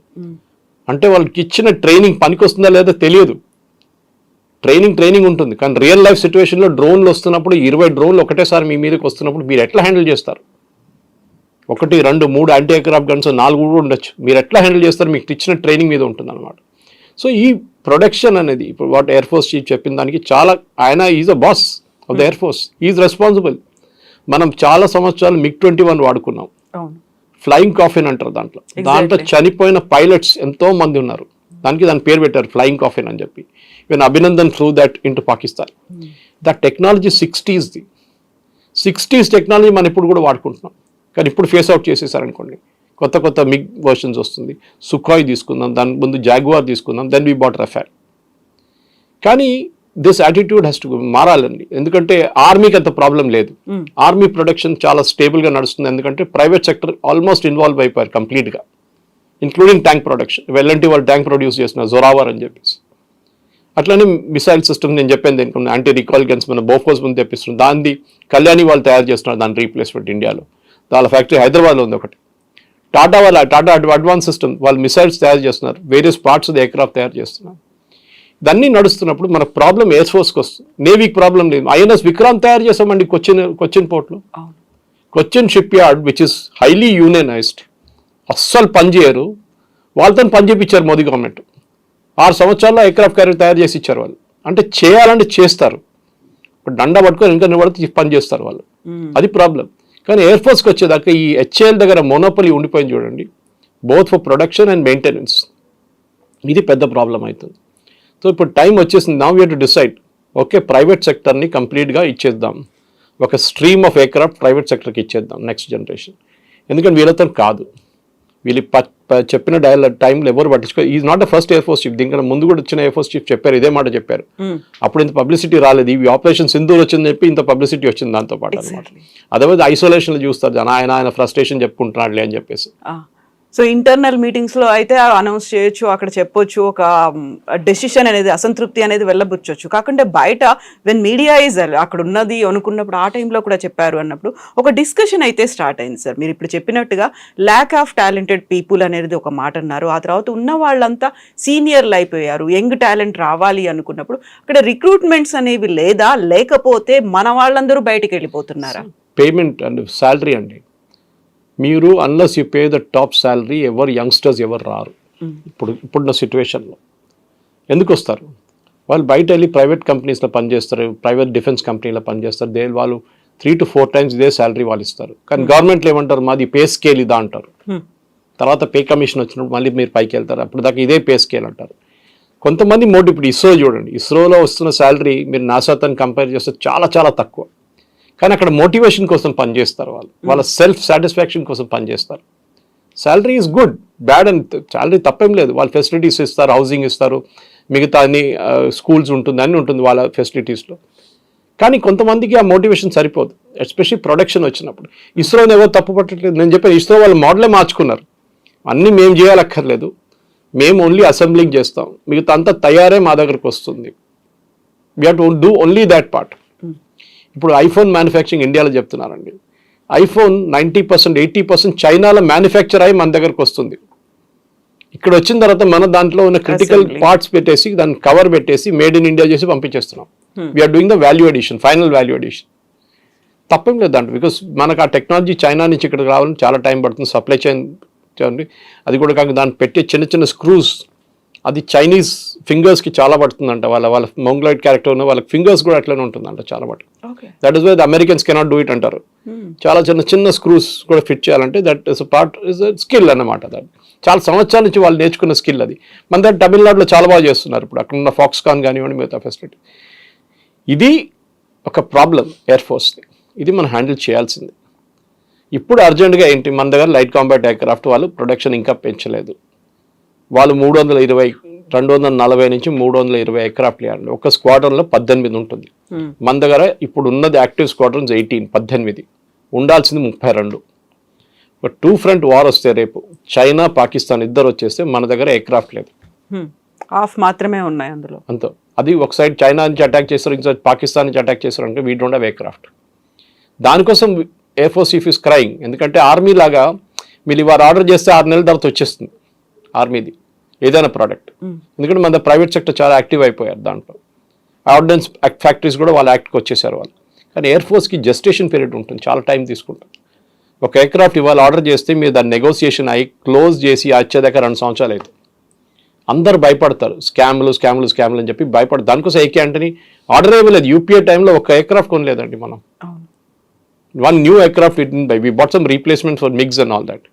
అంటే వాళ్ళకి ఇచ్చిన ట్రైనింగ్ పనికొస్తుందా లేదా తెలియదు. ట్రైనింగ్ ఉంటుంది, కానీ రియల్ లైఫ్ సిచ్యువేషన్లో డ్రోన్లు వస్తున్నప్పుడు 20 డ్రోన్లు ఒకటేసారి మీ మీదకి వస్తున్నప్పుడు మీరు ఎట్లా హ్యాండిల్ చేస్తారు? 1, 2, 3 యాంటీ ఎయిర్క్రాఫ్ట్ గన్స్ 4 కూడా ఉండొచ్చు. మీరు ఎట్లా హ్యాండిల్ చేస్తారు? మీకు ఇచ్చిన ట్రైనింగ్ మీద ఉంటుంది అనమాట. సో ఈ ప్రొడక్షన్ అనేది ఇప్పుడు వాట్ ఎయిర్ ఫోర్స్ చీఫ్ చెప్పిన దానికి చాలా, ఆయన is a boss of the air force, is responsible. మనం చాలా సంవత్సరాలు MiG-21 వాడుకున్నాం, ఫ్లయింగ్ కాఫిన్ అంటారు. దాంట్లో చనిపోయిన పైలట్స్ ఎంతో మంది ఉన్నారు. దాని పేరు పెట్టారు ఫ్లయింగ్ కాఫిన్ అని చెప్పి. Even Abhinandan flu that in to Pakistan. That technology 60s technology మనం ఇప్పుడు కూడా వాడుకుంటున్నాం, కానీ ఇప్పుడు ఫేస్ అవుట్ చేసేసారనుకోండి. కొత్త మిగ్ వర్షన్స్ వస్తుంది. సుఖాయ్ తీసుకుందాం, దాని ముందు జాగ్వార్ తీసుకుందాం, దెన్ వీ బాట్ రఫేల్. కానీ దిస్ యాటిట్యూడ్ హెస్ టు మారాలండి, ఎందుకంటే ఆర్మీకి అంత ప్రాబ్లం లేదు. ఆర్మీ ప్రొడక్షన్ చాలా స్టేబుల్గా నడుస్తుంది, ఎందుకంటే ప్రైవేట్ సెక్టర్ ఆల్మోస్ట్ ఇన్వాల్వ్ అయిపోయారు కంప్లీట్గా, ఇంక్లూడింగ్ ట్యాంక్ ప్రొడక్షన్. వెల్లంటి వాళ్ళు ట్యాంక్ ప్రొడ్యూస్ చేస్తున్నారు, జొరావర్ అని చెప్పేసి. అట్లనే మిసైల్ సిస్టమ్ నేను చెప్పాను దేనికి, యాంటీ రికాల్ గన్స్ మన బోఫోర్స్ ముందు తెప్పిస్తున్నారు. దాన్ని కళ్యాణి వాళ్ళు తయారు చేస్తున్నారు, దాని రీప్లేస్మెంట్ ఇండియాలో. వాళ్ళ ఫ్యాక్టరీ హైదరాబాద్లో ఉంది ఒకటి. టాటా అడ్వాన్స్ సిస్టమ్ వాళ్ళు మిసైల్స్ తయారు చేస్తున్నారు, various parts of the aircraft తయారు చేస్తున్నారు. ఇదన్నీ నడుస్తున్నప్పుడు మనకు ప్రాబ్లం ఎయిర్ ఫోర్స్కి వస్తుంది, నేవీకి ప్రాబ్లం లేదు. ఐఎన్ఎస్ విక్రాంత్ తయారు చేసామండి కొచ్చిన్ పోర్ట్లో. Cochin ship yard which is highly unionised, అస్సలు పనిచేయరు. వాళ్ళతో పని చేయించారు మోదీ గవర్నమెంట్. 6 సంవత్సరాల్లో ఎయిర్క్రాఫ్ట్ క్యారియర్ తయారు చేసి ఇచ్చారు వాళ్ళు. అంటే చేయాలంటే చేస్తారు, ఇప్పుడు దండ పట్టుకొని ఇంకా పడితే పని చేస్తారు వాళ్ళు. అది ప్రాబ్లం. కానీ ఎయిర్ ఫోర్స్కి వచ్చేదాకా ఈ హెచ్ఏఎల్ దగ్గర మోనోపలి ఉండిపోయింది చూడండి, both for production and maintenance. ఇది పెద్ద ప్రాబ్లం అవుతుంది. సో ఇప్పుడు టైం వచ్చేసింది, now we have to decide. Okay, private సెక్టర్ని కంప్లీట్గా ఇచ్చేద్దాం, ఒక స్ట్రీమ్ ఆఫ్ ఎయిర్క్రాఫ్ట్ ప్రైవేట్ సెక్టర్కి ఇచ్చేద్దాం నెక్స్ట్ జనరేషన్. ఎందుకంటే వీళ్ళతో కాదు, వీళ్ళు చెప్పిన టైంలో ఎవరు పట్టించుకో. Is not the first air force chief, దీనికన్నా ముందు కూడా వచ్చిన ఎయిర్ ఫోర్స్ చీఫ్ చెప్పారు, ఇదే మాట చెప్పారు. అప్పుడు ఇంత పబ్లిసిటీ రాలేదు, ఇవి ఆపరేషన్ సింధూర్ వచ్చిందని చెప్పి ఇంత పబ్లిసిటీ వచ్చింది దాంతో పాటు అనమాట. అదర్వైజ్ ఐసోలేషన్లో చూస్తారు జన, ఆయన ఫ్రస్ట్రేషన్ చెప్పుకుంటున్నాడులే అని చెప్పేసి. సో ఇంటర్నల్ మీటింగ్స్లో అయితే అనౌన్స్ చేయొచ్చు, అక్కడ చెప్పొచ్చు, ఒక డెసిషన్ అనేది, అసంతృప్తి అనేది వెళ్ళబుచ్చొచ్చు. కాకుంటే బయట వెన్ మీడియా ఈజ్ అక్కడ ఉన్నది అనుకున్నప్పుడు ఆ టైంలో కూడా చెప్పారు అన్నప్పుడు ఒక డిస్కషన్ అయితే స్టార్ట్ అయింది సార్. మీరు ఇప్పుడు చెప్పినట్టుగా ల్యాక్ ఆఫ్ టాలెంటెడ్ పీపుల్ అనేది ఒక మాట అన్నారు. ఆ తర్వాత ఉన్న వాళ్ళంతా సీనియర్లు అయిపోయారు, యంగ్ టాలెంట్ రావాలి అనుకున్నప్పుడు అక్కడ రిక్రూట్మెంట్స్ అనేవి లేదా, లేకపోతే మన వాళ్ళందరూ బయటికి వెళ్ళిపోతున్నారా? పేమెంట్ అండ్ శాలరీ అండి, మీరు unless you pay the top salary youngsters ఎవరు రారు. ఇప్పుడున్న సిచ్యువేషన్లో ఎందుకు వస్తారు? వాళ్ళు బయట వెళ్ళి ప్రైవేట్ కంపెనీస్లో పనిచేస్తారు, ప్రైవేట్ డిఫెన్స్ కంపెనీలో పనిచేస్తారు. వాళ్ళు 3 to 4 times ఇదే శాలరీ వాళ్ళు ఇస్తారు. కానీ గవర్నమెంట్లో ఏమంటారు, మాది పే స్కేల్ ఇదా అంటారు. తర్వాత పే కమిషన్ వచ్చినప్పుడు మళ్ళీ మీరు పైకి వెళ్తారు, అప్పుడు దాకా ఇదే పే స్కేల్ అంటారు. కొంతమంది ఇప్పుడు ఇస్రో చూడండి, ఇస్రోలో వస్తున్న శాలరీ మీరు నాసాతో కంపేర్ చేస్తే చాలా చాలా తక్కువ. కానీ అక్కడ మోటివేషన్ కోసం పనిచేస్తారు, వాళ్ళ సెల్ఫ్ సాటిస్ఫాక్షన్ కోసం పనిచేస్తారు. శాలరీ ఈజ్ గుడ్, బ్యాడ్ అని శాలరీ తప్పేం లేదు. వాళ్ళు ఫెసిలిటీస్ ఇస్తారు, హౌసింగ్ ఇస్తారు, మిగతా అన్ని స్కూల్స్ ఉంటుంది, అన్నీ ఉంటుంది వాళ్ళ ఫెసిలిటీస్లో. కానీ కొంతమందికి ఆ మోటివేషన్ సరిపోదు, ఎస్పెషల్లీ ప్రొడక్షన్ వచ్చినప్పుడు. ఇస్రోని ఎవరు తప్పు పట్టట్లేదు, నేను చెప్పాను ఇస్రో వాళ్ళ మోడలే మార్చుకున్నారు. అన్నీ మేము చేయాలక్కర్లేదు, మేము ఓన్లీ అసెంబ్లింగ్ చేస్తాం, మిగతా అంతా తయారే మా దగ్గరకు వస్తుంది. We have to do only that part. ఇప్పుడు ఐఫోన్ మ్యానుఫ్యాక్చరింగ్ ఇండియాలో చెప్తున్నారండి, ఐఫోన్ 90%, 80% చైనాలో మ్యానుఫ్యాక్చర్ అయ్యి మన దగ్గరకు వస్తుంది. ఇక్కడ వచ్చిన తర్వాత మన దాంట్లో ఉన్న క్రిటికల్ పార్ట్స్ పెట్టేసి దాన్ని కవర్ పెట్టేసి మేడ్ ఇన్ ఇండియా చేసి పంపించేస్తున్నాం. We're doing the value addition, final value addition. తప్పేం లేదు దాంట్లో, బికాస్ మనకు ఆ టెక్నాలజీ చైనా నుంచి ఇక్కడికి రావాలని చాలా టైం పడుతుంది. సప్లై చైన్ అది కూడా కాక దాన్ని పెట్టే చిన్న చిన్న స్క్రూస్ అది చైనీస్ ఫింగర్స్కి చాలా పడుతుందంట. వాళ్ళ మొంగ్లైట్ క్యారెక్టర్ ఉన్న వాళ్ళకి ఫింగర్స్ కూడా అట్లనే ఉంటుందంట చాలా పట్టు. That is why the Americans cannot do it అంటారు. చాలా చిన్న చిన్న స్క్రూస్ కూడా ఫిట్ చేయాలంటే that is part is skill అన్నమాట. దట్ చాలా సంవత్సరాల నుంచి వాళ్ళు నేర్చుకున్న స్కిల్ అది. మన దగ్గర తమిళనాడులో చాలా బాగా చేస్తున్నారు ఇప్పుడు, అక్కడ ఉన్న ఫాక్స్కాన్ కానివ్వండి మిగతా ఫెసిలిటీ. ఇది ఒక ప్రాబ్లం ఎయిర్ ఫోర్స్ని, ఇది మనం హ్యాండిల్ చేయాల్సింది. ఇప్పుడు అర్జెంటుగా ఏంటి, మన దగ్గర లైట్ కాంబాట్ ఎయిర్క్రాఫ్ట్ వాళ్ళు ప్రొడక్షన్ ఇంకా పెంచలేదు. వాళ్ళు 240 నుంచి 320 ఎయిర్క్రాఫ్ట్ లేదండి. ఒక స్క్వాడ్రన్లో 18 ఉంటుంది. మన దగ్గర ఇప్పుడు ఉన్నది యాక్టివ్ స్క్వాడ్రన్స్ 18 ఉండాల్సింది 32. ఒక 2 ఫ్రంట్ వార్ వస్తే రేపు చైనా పాకిస్తాన్ ఇద్దరు వచ్చేస్తే మన దగ్గర ఎయిర్క్రాఫ్ట్ లేదు, హాఫ్ మాత్రమే ఉన్నాయి అందులో. అంతే. అది ఒక సైడ్ చైనా నుంచి అటాక్ చేస్తారు, ఇంకో పాకిస్తాన్ నుంచి అటాక్ చేస్తారు అంటే వీ డోంట్ హావ్ ఎయిర్క్రాఫ్ట్. దానికోసం air force chief is crying. ఎందుకంటే ఆర్మీ లాగా మీరు ఇవాళ ఆర్డర్ చేస్తే 6 నెలల తర్వాత వచ్చేస్తుంది ఆర్మీది ఏదైనా ప్రోడక్ట్. ఎందుకంటే మన ప్రైవేట్ సెక్టర్ చాలా యాక్టివ్ అయిపోయారు దాంట్లో. ఆర్డినెన్స్ ఫ్యాక్టరీస్ కూడా వాళ్ళ యాక్ట్కి వచ్చేసారు వాళ్ళు. కానీ ఎయిర్ ఫోర్స్కి జస్టేషన్ పీరియడ్ ఉంటుంది, చాలా టైం తీసుకుంటుంది. ఒక ఎయిర్క్రాఫ్ట్ ఇవాళ ఆర్డర్ చేస్తే మీరు దాన్ని నెగోసియేషన్ అయ్యి క్లోజ్ చేసి వచ్చేదాకా 2 సంవత్సరాలు అవుతుంది. అందరు భయపడతారు, స్కామ్లు అని చెప్పి భయపడతారు. దానికోసం ఏకే అంటే ఆర్డర్ ఇవ్వలేదు. యూపీఏ టైంలో ఒక ఎయిర్క్రాఫ్ట్ కొనలేదండి మనం. 1 new aircraft we bought some replacement for MiGs and all that.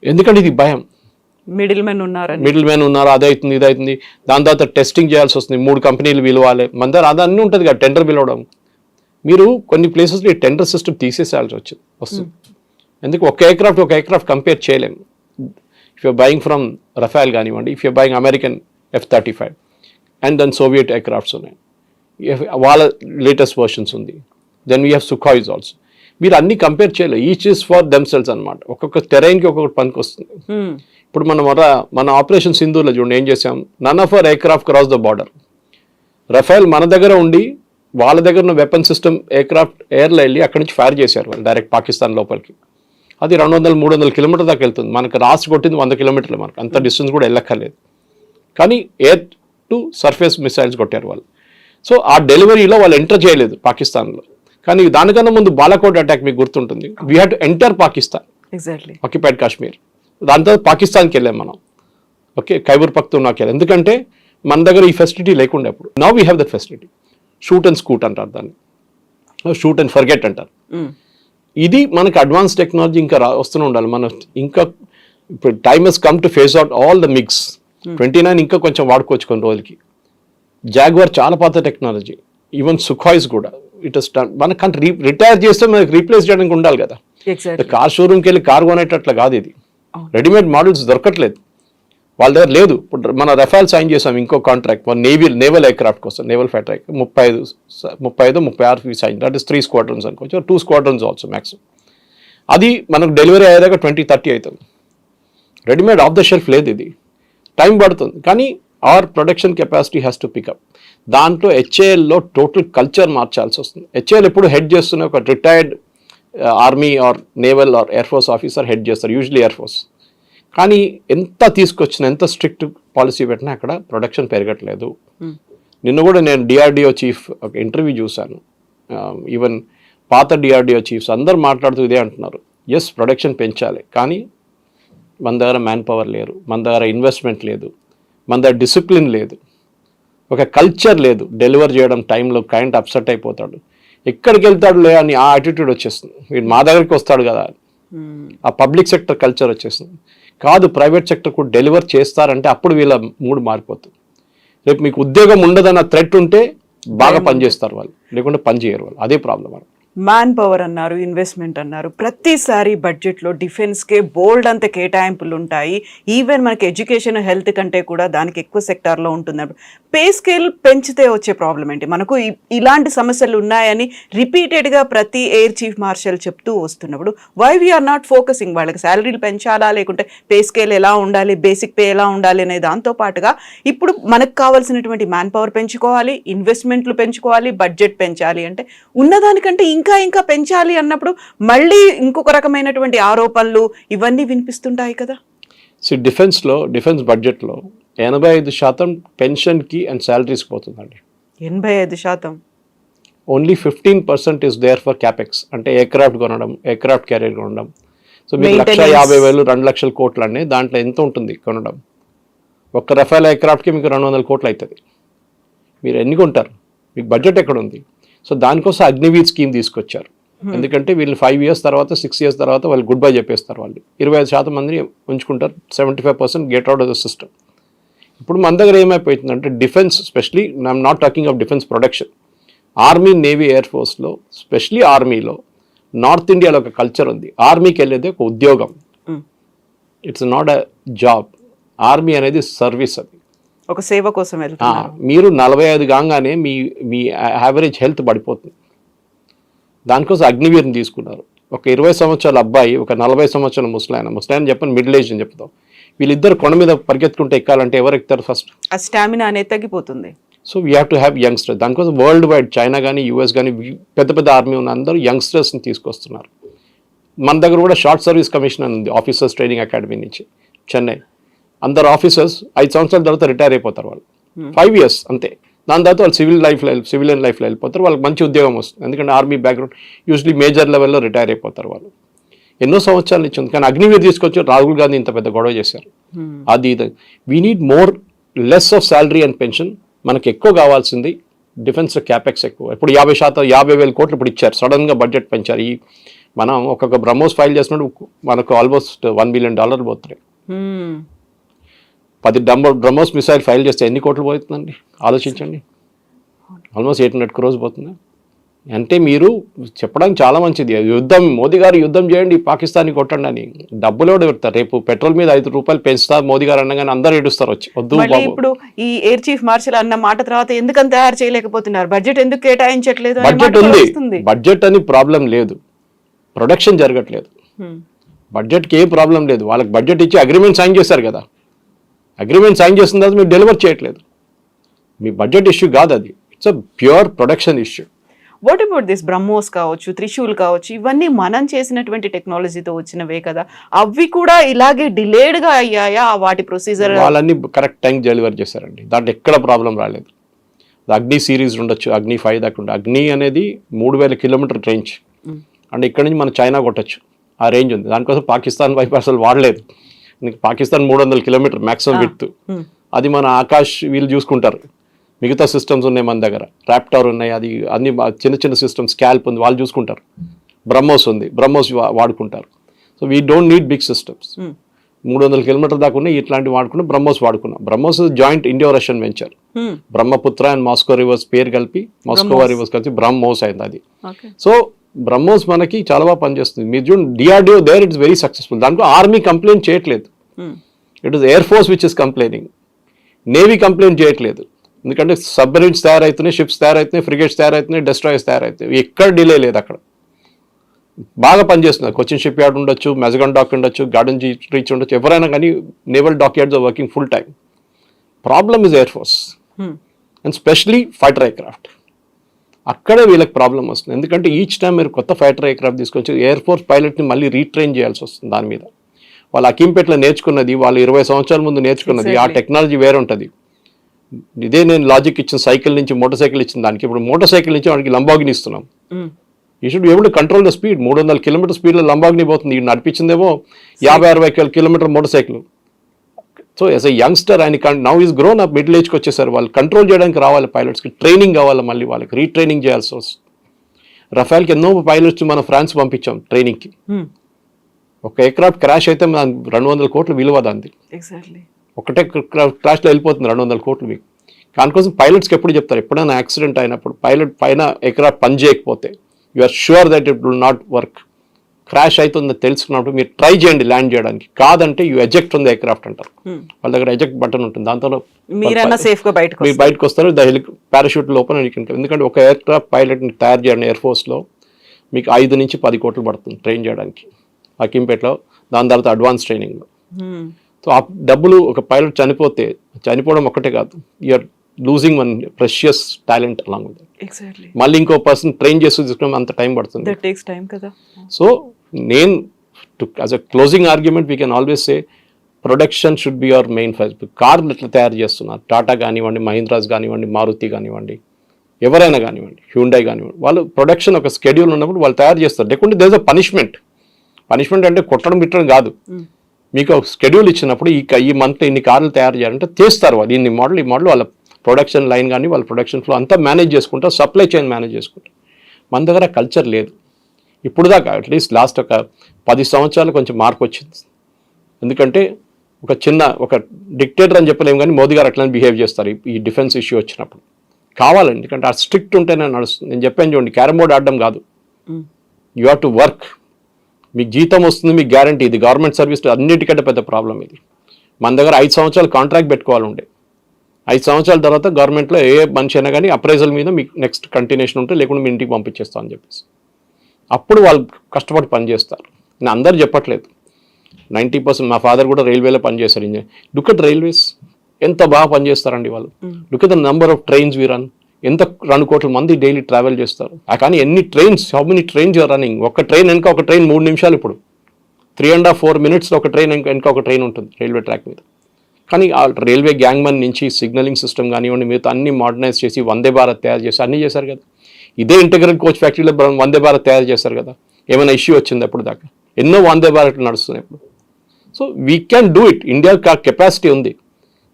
ఎందుకంటే ఇది భయం, మిడిల్ మ్యాన్ ఉన్నారు, అదవుతుంది ఇదవుతుంది. దాని తర్వాత టెస్టింగ్ చేయాల్సి వస్తుంది, 3 కంపెనీలు పిలవాలి. మన దగ్గర అది అన్నీ ఉంటుంది కదా, టెండర్ పిలవడం. మీరు కొన్ని ప్లేసెస్లో ఈ టెండర్ సిస్టమ్ తీసేసేయాల్సి వస్తుంది. ఎందుకు ఒక ఎయిర్క్రాఫ్ట్ కంపేర్ చేయలేము. If you're buying from Rafale కానివ్వండి, if you're buying American F-35 and then Soviet aircrafts ఉన్నాయి, వాళ్ళ లేటెస్ట్ వర్షన్స్ ఉంది. Then we have Sukhois also. మీరు అన్ని కంపేర్ చేయలేదు, ఈచ్ ఈస్ ఫర్ దెమ్సెల్స్ అనమాట. ఒక్కొక్క టెరైన్కి ఒక్కొక్కటి పనికి వస్తుంది. ఇప్పుడు మన ఆపరేషన్ సింధూర్లో చూడండి ఏం చేసాం, none of our aircraft cross the border. Rafale మన దగ్గర ఉండి వాళ్ళ దగ్గర ఉన్న వెపన్ సిస్టమ్ ఎయిర్క్రాఫ్ట్ ఎయిర్లో వెళ్ళి అక్కడి నుంచి ఫైర్ చేశారు వాళ్ళు డైరెక్ట్ పాకిస్తాన్ లోపలికి. అది 200-300 కిలోమీటర్ దాకా వెళ్తుంది. మనకు రాసి కొట్టింది 100 కిలోమీటర్లు, మనకు అంత డిస్టెన్స్ కూడా వెళ్ళక్కర్లేదు. కానీ ఎయిర్ టు సర్ఫేస్ మిసైల్స్ కొట్టారు వాళ్ళు. సో ఆ డెలివరీలో వాళ్ళు ఎంటర్ చేయలేదు పాకిస్తాన్లో. కానీ దానికన్నా ముందు బాలాకోట్ అటాక్ మీకు గుర్తుంటుంది. We had to enter Pakistan, exactly occupied Kashmir. దాని తర్వాత పాకిస్తాన్కి వెళ్ళాం మనం. ఓకే, ఖైబర్ పఖ్తూన్ఖ్వాకి వెళ్ళాం. ఎందుకంటే మన దగ్గర ఈ ఫెసిలిటీ లేకుండా అప్పుడు. Now we have that facility. Shoot and Scoot అంటారు దాన్ని, షూట్ అండ్ ఫర్గెట్ అంటారు. ఇది మనకి అడ్వాన్స్ టెక్నాలజీ ఇంకా వస్తూనే ఉండాలి. మన ఇంకా ఇప్పుడు time has come to phase out all the MiGs. 29 ఇంకా కొంచెం వాడుకోవచ్చు కొన్ని రోజులకి. జాగ్వార్ చాలా పాత టెక్నాలజీ, ఈవెన్ సుఖాయిస్ కూడా. ఇట్ ఇస్ మనకు రిటైర్ చేస్తే మనకి రీప్లేస్ చేయడానికి ఉండాలి కదా. కార్ షోరూమ్కి వెళ్ళి కార్ కొనేటట్లా కాదు ఇది. రెడీమేడ్ మోడల్స్ దొరకట్లేదు వాళ్ళ దగ్గర, లేదు. ఇప్పుడు మన రఫాల్ సైన్ చేసాం ఇంకో కాంట్రాక్ట్ నేవల్ ఎయిర్క్రాఫ్ట్ కోసం, naval fighter 35-36 sign. That is 3 squadrons అనుకోవచ్చు, 2 స్క్వాడ్రన్స్ ఆల్సో మ్యాక్సిమం. అది మనకు డెలివరీ అయ్యేదాకా 20-30 అవుతుంది. రెడీమేడ్ ఆఫ్ ద షెల్ఫ్ లేదు, ఇది టైం పడుతుంది. కానీ our production capacity has to pick up. దాంట్లో హెచ్ఏఎల్లో టోటల్ కల్చర్ మార్చాల్సి వస్తుంది. హెచ్ఏఎల్ ఎప్పుడు హెడ్ చేస్తున్న ఒక retired army or naval or air force officer head చేస్తారు, యూజువలీ ఎయిర్ ఫోర్స్. కానీ ఎంత తీసుకొచ్చినా, ఎంత స్ట్రిక్ట్ పాలసీ పెట్టినా అక్కడ ప్రొడక్షన్ పెరగట్లేదు. నిన్న కూడా నేను డిఆర్డిఓ చీఫ్ ఒక ఇంటర్వ్యూ చూశాను. ఈవెన్ పాత డిఆర్డిఓ చీఫ్స్ అందరు మాట్లాడుతూ ఇదే అంటున్నారు, ఎస్ ప్రొడక్షన్ పెంచాలి, కానీ మన దగ్గర మ్యాన్ పవర్ లేరు, మన దగ్గర ఇన్వెస్ట్మెంట్ లేదు, మన దగ్గర డిసిప్లిన్ లేదు, ఒక కల్చర్ లేదు. డెలివర్ చేయడం టైంలో క్లయింట్ అప్సెట్ అయిపోతాడు, ఎక్కడికి వెళ్తాడు లే అని ఆ యాటిట్యూడ్ వచ్చేస్తుంది. వీడు మా దగ్గరికి వస్తాడు కదా, ఆ పబ్లిక్ సెక్టర్ కల్చర్ వచ్చేస్తుంది. కాదు, ప్రైవేట్ సెక్టర్ కూడా డెలివర్ చేస్తారంటే అప్పుడు వీళ్ళ మూడు మారిపోతుంది. రేపు మీకు ఉద్యోగం ఉండదన్న థ్రెట్ ఉంటే బాగా పనిచేస్తారు వాళ్ళు, లేకుంటే పని చేయరు వాళ్ళు. అదే ప్రాబ్లం. మ్యాన్ పవర్ అన్నారు, ఇన్వెస్ట్మెంట్ అన్నారు. ప్రతిసారి బడ్జెట్లో డిఫెన్స్కే బోల్డ్ అంత కేటాయింపులు ఉంటాయి. ఈవెన్ మనకి ఎడ్యుకేషన్ హెల్త్ కంటే కూడా దానికి ఎక్కువ సెక్టార్లో ఉంటుంది. పే స్కేల్ పెంచితే వచ్చే ప్రాబ్లం ఏంటి? మనకు ఇలాంటి సమస్యలు ఉన్నాయని రిపీటెడ్గా ప్రతి ఎయిర్ చీఫ్ మార్షల్ చెప్తూ వస్తున్నప్పుడు వై వీఆర్ నాట్ ఫోకసింగ్? వాళ్ళకి శాలరీలు పెంచాలా, లేకుంటే పే స్కేల్ ఎలా ఉండాలి, బేసిక్ పే ఎలా ఉండాలి అనే దాంతో పాటుగా ఇప్పుడు మనకు కావాల్సినటువంటి మ్యాన్ పవర్ పెంచుకోవాలి, ఇన్వెస్ట్మెంట్లు పెంచుకోవాలి, బడ్జెట్ పెంచాలి. అంటే ఉన్నదానికంటే ఇంకా పెంచాలి అన్నప్పుడు మళ్ళీ ఇంకొక రకమైనటువంటి ఆరోపణలు ఇవన్నీ వినిపిస్తుంటాయి కదా. డిఫెన్స్లో డిఫెన్స్ బడ్జెట్లో 85% పెన్షన్కి అండ్ శాలరీస్కి పోతుందండి. 85%. Only 15% is there for capex, అంటే ఎయిర్క్రాఫ్ట్ కొనడం, ఎయిర్క్రాఫ్ట్ క్యారియర్ కొనడం. సో మీకు Maintenance. 1,50,000 2,00,000 కోట్లు అండి, దాంట్లో ఎంత ఉంటుంది కొనడం? ఒక్క రఫేల్ ఎయిర్క్రాఫ్ట్కి మీకు 200 కోట్లు అవుతుంది. మీరు ఎన్ని కొంటారు? మీకు బడ్జెట్ ఎక్కడ ఉంది? సో దానికోసం అగ్నివీర్ స్కీమ్ తీసుకొచ్చారు. ఎందుకంటే వీళ్ళు 5 years తర్వాత 6 years తర్వాత వాళ్ళు గుడ్ బై చెప్పేస్తారు. వాళ్ళు 25% మందిని ఉంచుకుంటారు, 75% get out of the system. ఇప్పుడు మన దగ్గర ఏమైపోతుందంటే defence, specially I'm not talking of defence production, army, navy, air ఫోర్స్లో, స్పెషలీ ఆర్మీలో, నార్త్ ఇండియాలో ఒక కల్చర్ ఉంది. ఆర్మీకి వెళ్ళేది ఒక ఉద్యోగం, it's not a job. Army అనేది సర్వీస్, అది ఒక సేవ కోసం వెళ్తున్నారు. మీరు 45 కాగానే మీ మీ యావరేజ్ హెల్త్ పడిపోతుంది. దానికోసం అగ్నివీర్ని తీసుకున్నారు. ఒక 20 సంవత్సరాల అబ్బాయి, ఒక 40 సంవత్సరాల ముసలాయన చెప్పని మిడిల్ ఏజ్ అని చెప్తాం, వీళ్ళిద్దరు కొండ మీద పరిగెత్తుకుంటే ఎక్కాలంటే ఎవరు ఎక్కుతారు ఫస్ట్? ఆ స్టామినా అనేది తగ్గిపోతుంది. So we have to have youngsters. దానికోసం వరల్డ్ వైడ్ చైనా కానీ యూఎస్ కానీ పెద్ద పెద్ద ఆర్మీ ఉన్న అందరూ యంగ్స్టర్స్ని తీసుకొస్తున్నారు. మన దగ్గర కూడా షార్ట్ సర్వీస్ కమిషన్ అని ఉంది, ఆఫీసర్స్ ట్రైనింగ్ అకాడమీ నుంచి, చెన్నై. అందరు ఆఫీసర్స్ 5 సంవత్సరాల తర్వాత రిటైర్ అయిపోతారు వాళ్ళు, 5 years అంతే. దాని తర్వాత వాళ్ళు సివిలియన్ లైఫ్లో వెళ్ళిపోతారు, వాళ్ళకి మంచి ఉద్యోగం వస్తుంది. ఎందుకంటే ఆర్మీ బ్యాక్గ్రౌండ్, యూజువలీ మేజర్ లెవెల్లో రిటైర్ అయిపోతారు వాళ్ళు. ఎన్నో సంవత్సరాల నుంచి ఉంది. కానీ అగ్నివీర్ తీసుకొచ్చి రాహుల్ గాంధీ ఇంత పెద్ద గొడవ చేశారు. అది we need more, less of salary and pension. మనకి ఎక్కువ కావాల్సింది డిఫెన్స్లో క్యాపెక్స్ ఎక్కువ. ఇప్పుడు 50,000 కోట్లు ఇప్పుడు ఇచ్చారు, సడన్గా బడ్జెట్ పెంచారు. ఈ మనం ఒక్కొక్క బ్రహ్మోస్ ఫైల్ చేసినట్టు మనకు ఆల్మోస్ట్ $1 billion పోతున్నాయి. 10 బ్రహ్మోస్ మిసైల్ ఫైల్ చేస్తే ఎన్ని కోట్లు పోతుందండి ఆలోచించండి. ఆల్మోస్ట్ 800 crores పోతుంది. అంటే మీరు చెప్పడానికి చాలా మంచిది, యుద్ధం, మోదీ గారు యుద్ధం చేయండి, పాకిస్తాన్ని కొట్టండి అని. డబ్బులు కూడా పెడతారు. రేపు పెట్రోల్ మీద ₹5 పెంచుతా మోదీ గారు అనగానే అందరూ ఏడుస్తారు వచ్చి, వద్దు బాబు. ఇప్పుడు ఈ ఎయిర్ చీఫ్ మార్షల్ అన్న మాట తర్వాత ఎందుకని తయారు చేయలేకపోతున్నారు? బడ్జెట్ ఎందుకు కేటాయించట్లేదు? బడ్జెట్ ఉంది, బడ్జెట్ అని ప్రాబ్లం లేదు, ప్రొడక్షన్ జరగట్లేదు. బడ్జెట్కి ఏ ప్రాబ్లం లేదు. వాళ్ళకి బడ్జెట్ ఇచ్చి అగ్రిమెంట్ సైన్ చేశారు కదా, అగ్రిమెంట్ సైన్ చేసిన తర్వాత మీరు డెలివర్ చేయట్లేదు. మీ బడ్జెట్ ఇష్యూ కాదు అది, it's a pure production issue. What about this BrahMos కావచ్చు, త్రిశూల్ కావచ్చు, ఇవన్నీ మనం చేసినటువంటి టెక్నాలజీతో వచ్చినవే కదా, అవి కూడా ఇలాగే డిలేడ్గా అయ్యాయా? వాటి ప్రొసీజర్ వాళ్ళన్నీ కరెక్ట్ టైం డెలివర్ చేశారండి, దాంట్లో ఎక్కడ ప్రాబ్లం రాలేదు. అగ్ని సిరీస్ ఉండొచ్చు, అగ్ని 5 దాకా ఉండే. అగ్ని అనేది 3000 kilometer రేంజ్, అంటే ఇక్కడ నుంచి మన చైనా కొట్టచ్చు, ఆ రేంజ్ ఉంది. దానికోసం పాకిస్తాన్ వైపు అసలు వాడలేదు. పాకిస్తాన్ 300 kilometer మ్యాక్సిమం విడ్త్, అది మన ఆకాష్ వీళ్ళు చూసుకుంటారు. మిగతా సిస్టమ్స్ ఉన్నాయి మన దగ్గర, ర్యాప్టార్ ఉన్నాయి, అది అన్ని చిన్న చిన్న సిస్టమ్స్, స్కాల్ప్ ఉంది, వాళ్ళు చూసుకుంటారు. బ్రహ్మోస్ ఉంది, బ్రహ్మోస్ వాడుకుంటారు. So we don't need big systems. 300 kilometer దాకా ఉన్నాయి, ఇట్లాంటివి వాడుకున్నాం. బ్రహ్మోస్ వాడుకున్నాం. BrahMos joint Indo Russian venture, Brahmaputra and Moscow rivers పేరు కలిపి, మాస్కో రివర్స్ కలిసి బ్రహ్మోస్ అయింది అది. సో బ్రహ్మోస్ మనకి చాలా బాగా పనిచేస్తుంది. మీరు చూడండి, DRDO there it's very successful. దాంట్లో ఆర్మీ కంప్లైంట్ చేయట్లేదు, it is air force which is complaining. Navy complaint చేయట్లేదు, ఎందుకంటే సబ్మరీన్స్ తయారవుతున్నాయి, షిప్స్ తయారవుతున్నాయి, ఫ్రిగేట్స్ తయారవుతున్నాయి, డెస్ట్రాయర్స్ తయారవుతాయి. ఎక్కడ డిలే లేదు, అక్కడ బాగా పనిచేస్తున్నారు. కొచ్చిన్ షిప్ యార్డ్ ఉండొచ్చు, మెజగాన్ డాక్ ఉండొచ్చు, గార్డెన్ రీచ్ ఉండొచ్చు, ఎవరైనా కానీ naval dock yards are working full time. Problem is air force and specially fighter aircraft. అక్కడే వీళ్ళకి ప్రాబ్లం వస్తుంది. ఎందుకంటే ఈచ్ టైం మీరు కొత్త ఫైటర్ ఎయిర్క్రాఫ్ట్ తీసుకొచ్చి ఎయిర్ ఫోర్స్ పైలట్ని మళ్ళీ రీట్రైన్ చేయాల్సి వస్తుంది. దాని మీద వాళ్ళు అకింపేట్లో నేర్చుకున్నది, వాళ్ళు 20 సంవత్సరాల ముందు నేర్చుకున్నది, ఆ టెక్నాలజీ వేరే ఉంటుంది. ఇదే నేను లాజిక్ ఇచ్చిన సైకిల్ నుంచి మోటార్ సైకిల్ ఇచ్చిన దానికి, ఇప్పుడు మోటార్ సైకిల్ నుంచి వాడికి లంబాగిని ఇస్తున్నాం. You should able to control the speed. 300 kilometer స్పీడ్లో లంబాగిని పోతుంది, ఇది నడిపించిందేమో 50-60 kilometer motorcycle. So as a youngster ఆయన now is grown up, middle ఏజ్కి వచ్చేసారు. వాళ్ళు కంట్రోల్ చేయడానికి రావాలి, పైలట్స్కి ట్రైనింగ్ కావాలి, మళ్ళీ వాళ్ళకి రీట్రైనింగ్ చేయాల్సి వస్తుంది. రఫేల్కి ఎన్నో పైలట్స్ మనం ఫ్రాన్స్ పంపించాం ట్రైనింగ్కి. ఒక ఎయిర్క్రాఫ్ట్ క్రాష్ అయితే 200 కోట్లు విలువ దాన్ని. ఒకటే క్రాష్లో వెళ్ళిపోతుంది 200 కోట్లు మీకు. దానికోసం పైలట్స్కి ఎప్పుడు చెప్తారు, ఎప్పుడైనా యాక్సిడెంట్ అయినప్పుడు పైలట్ పైన ఎయిర్క్రాఫ్ట్ పని చేయకపోతే you are sure that it will not work. Crash అవుతుందని తెలుసుకున్నప్పుడు మీరు ట్రై చేయండి ల్యాండ్ చేయడానికి, కాదంటే యూ ఎజెక్ట్ ఉంది ఎయిర్క్రాఫ్ట్ అంటారు. వాళ్ళ దగ్గర ఎజెక్ట్ బటన్ ఉంటుంది, దాంతో మీరు బయటకు వస్తారు. పారాషూట్ లోపల. ఎందుకంటే ఒక ఎయిర్క్రాఫ్ట్ పైలట్ని తయారు చేయండి ఎయిర్ ఫోర్స్లో మీకు 5 నుంచి 10 కోట్లు పడుతుంది ట్రైన్ చేయడానికి అకింపేట్లో. దాని తర్వాత అడ్వాన్స్ ట్రైనింగ్. సో ఆ డబ్బులు, ఒక పైలట్ చనిపోవడం ఒక్కటే కాదు, you're losing one precious talent along with that. మళ్ళీ ఇంకో పర్సన్ ట్రైన్ చేస్తూ తీసుకుని అంత టైం పడుతుంది. సో నేను as a closing argument we can always say production should be your main first. కార్లు ఎట్లా తయారు చేస్తున్నారు, టాటా కానివ్వండి, మహీంద్రాస్ కానివ్వండి, మారుతి కానివ్వండి, ఎవరైనా కానివ్వండి, హ్యూండై కానివ్వండి, వాళ్ళు ప్రొడక్షన్ ఒక స్కెడ్యూల్ ఉన్నప్పుడు వాళ్ళు తయారు చేస్తారు. లేకుంటే there is a punishment. Punishment అంటే కొట్టడం బిట్టడం కాదు. మీకు ఒక స్కెడ్యూల్ ఇచ్చినప్పుడు ఈ మంత్ ఇన్ని కార్లు తయారు చేయాలంటే చేస్తారు వాళ్ళు. ఈ మోడల్ వాళ్ళ ప్రొడక్షన్ లైన్ కానీ వాళ్ళ ప్రొడక్షన్ ఫ్లో అంతా మేనేజ్ చేసుకుంటారు, సప్లై చైన్ మేనేజ్ చేసుకుంటారు. మన దగ్గర కల్చర్ లేదు. ఇప్పుడు దాకా అట్లీస్ట్ లాస్ట్ ఒక 10 సంవత్సరాలు కొంచెం మార్పు వచ్చింది. ఎందుకంటే ఒక డిక్టేటర్ అని చెప్పలేము, కానీ మోదీ గారు అట్లనే బిహేవ్ చేస్తారు ఈ డిఫెన్స్ ఇష్యూ వచ్చినప్పుడు. కావాలండి, ఎందుకంటే ఆ స్ట్రిక్ట్ ఉంటేనే నడుస్తుంది. నేను చెప్పాను చూడండి, క్యారమ్ బోర్డ్ ఆడడం కాదు, యూ హ్యావ్ టు వర్క్. మీకు జీతం వస్తుంది, మీకు గ్యారంటీ. ఇది గవర్నమెంట్ సర్వీస్ అన్నిటికంటే పెద్ద ప్రాబ్లం ఇది. మన దగ్గర 5 సంవత్సరాలు కాంట్రాక్ట్ పెట్టుకోవాలి ఉండే. 5 సంవత్సరాల తర్వాత గవర్నమెంట్లో ఏ మనిషి అయినా కానీ అప్రైజల్ మీద మీకు నెక్స్ట్ కంటిన్యూషన్ ఉంటే, లేకుండా మీ ఇంటికి పంపించేస్తాం అని చెప్పేసి అప్పుడు వాళ్ళు కష్టపడి పనిచేస్తారు. నేను అందరు చెప్పట్లేదు, 90%. మా ఫాదర్ కూడా రైల్వేలో పనిచేస్తారు, ఇంజనీర్. లుక్ ఎట్ రైల్వేస్, ఎంత బాగా పనిచేస్తారండి వాళ్ళు. Look at the number of trains we run. ఎంత 2 కోట్ల మంది డైలీ ట్రావెల్ చేస్తారు. కానీ ఎన్ని trains, how many trains you're running. ఒక ట్రైన్ వెనక ఒక ట్రైన్ 3 నిమిషాలు. ఇప్పుడు 3.5-4 minutes ఒక ట్రైన్ వెనక ఒక ట్రైన్ ఉంటుంది రైల్వే ట్రాక్ మీద. కానీ ఆ రైల్వే గ్యాంగ్మన్ నుంచి సిగ్నలింగ్ సిస్టమ్ కానివ్వండి, మిగతా అన్ని మోడర్నైజ్ చేసి వందే భారత్ తయారు చేసి అన్నీ చేశారు కదా. ఇదే ఇంటెగ్రల్ కోచ్ ఫ్యాక్టరీలో వందే భారత్ తయారు చేశారు కదా. ఏమైనా ఇష్యూ వచ్చింది అప్పుడు దాకా? ఎన్నో వందే భారత్లు నడుస్తున్నాయి ఇప్పుడు. So we can do it. India capacity ఉంది,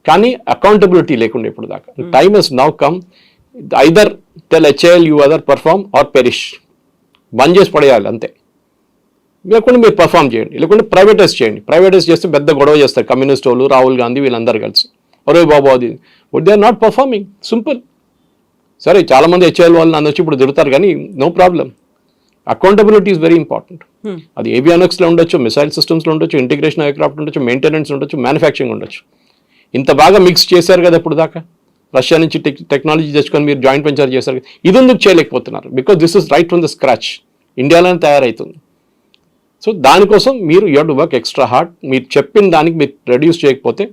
కానీ అకౌంటబిలిటీ లేకుండా ఇప్పుడు దాకా. Time has now come. Either tell HAL you either perform or perish. బంద్ చేసి పడేయాలి అంతే. లేకుండా మీరు పర్ఫామ్ చేయండి, లేకుంటే ప్రైవేటైజ్ చేయండి. ప్రైవేటైజ్ చేస్తే పెద్ద గొడవ చేస్తారు కమ్యూనిస్ట్ వాళ్ళు, రాహుల్ గాంధీ వీళ్ళందరూ కలిసి. ఒరే బాబు అది they are not performing. Simple. సరే, చాలామంది హెచ్ఏఎల్ వాళ్ళు నన్ను వచ్చి ఇప్పుడు తిడతారు, కానీ no problem. Accountability is very important. అది ఏవియానిక్స్లో ఉండొచ్చు, మిసైల్ సిస్టమ్స్లో ఉండొచ్చు, ఇంటిగ్రేషన్ ఎయిర్క్రాఫ్ట్ ఉండొచ్చు, మెయింటెనెన్స్ ఉండొచ్చు, మ్యానుఫ్యాక్చరింగ్ ఉండొచ్చు. ఇంత బాగా మిక్స్ చేశారు కదా ఇప్పుడు దాకా. రష్యా నుంచి టెక్నాలజీ తెచ్చుకొని మీరు జాయింట్ వెంచర్ చేశారు. ఇది ఎందుకు చేయలేకపోతున్నారు? Because this is right from the scratch. ఇండియాలోనే తయారవుతుంది. సో దానికోసం మీరు you have to work extra hard. మీరు చెప్పిన దానికి మీరు రెడ్యూస్ చేయకపోతే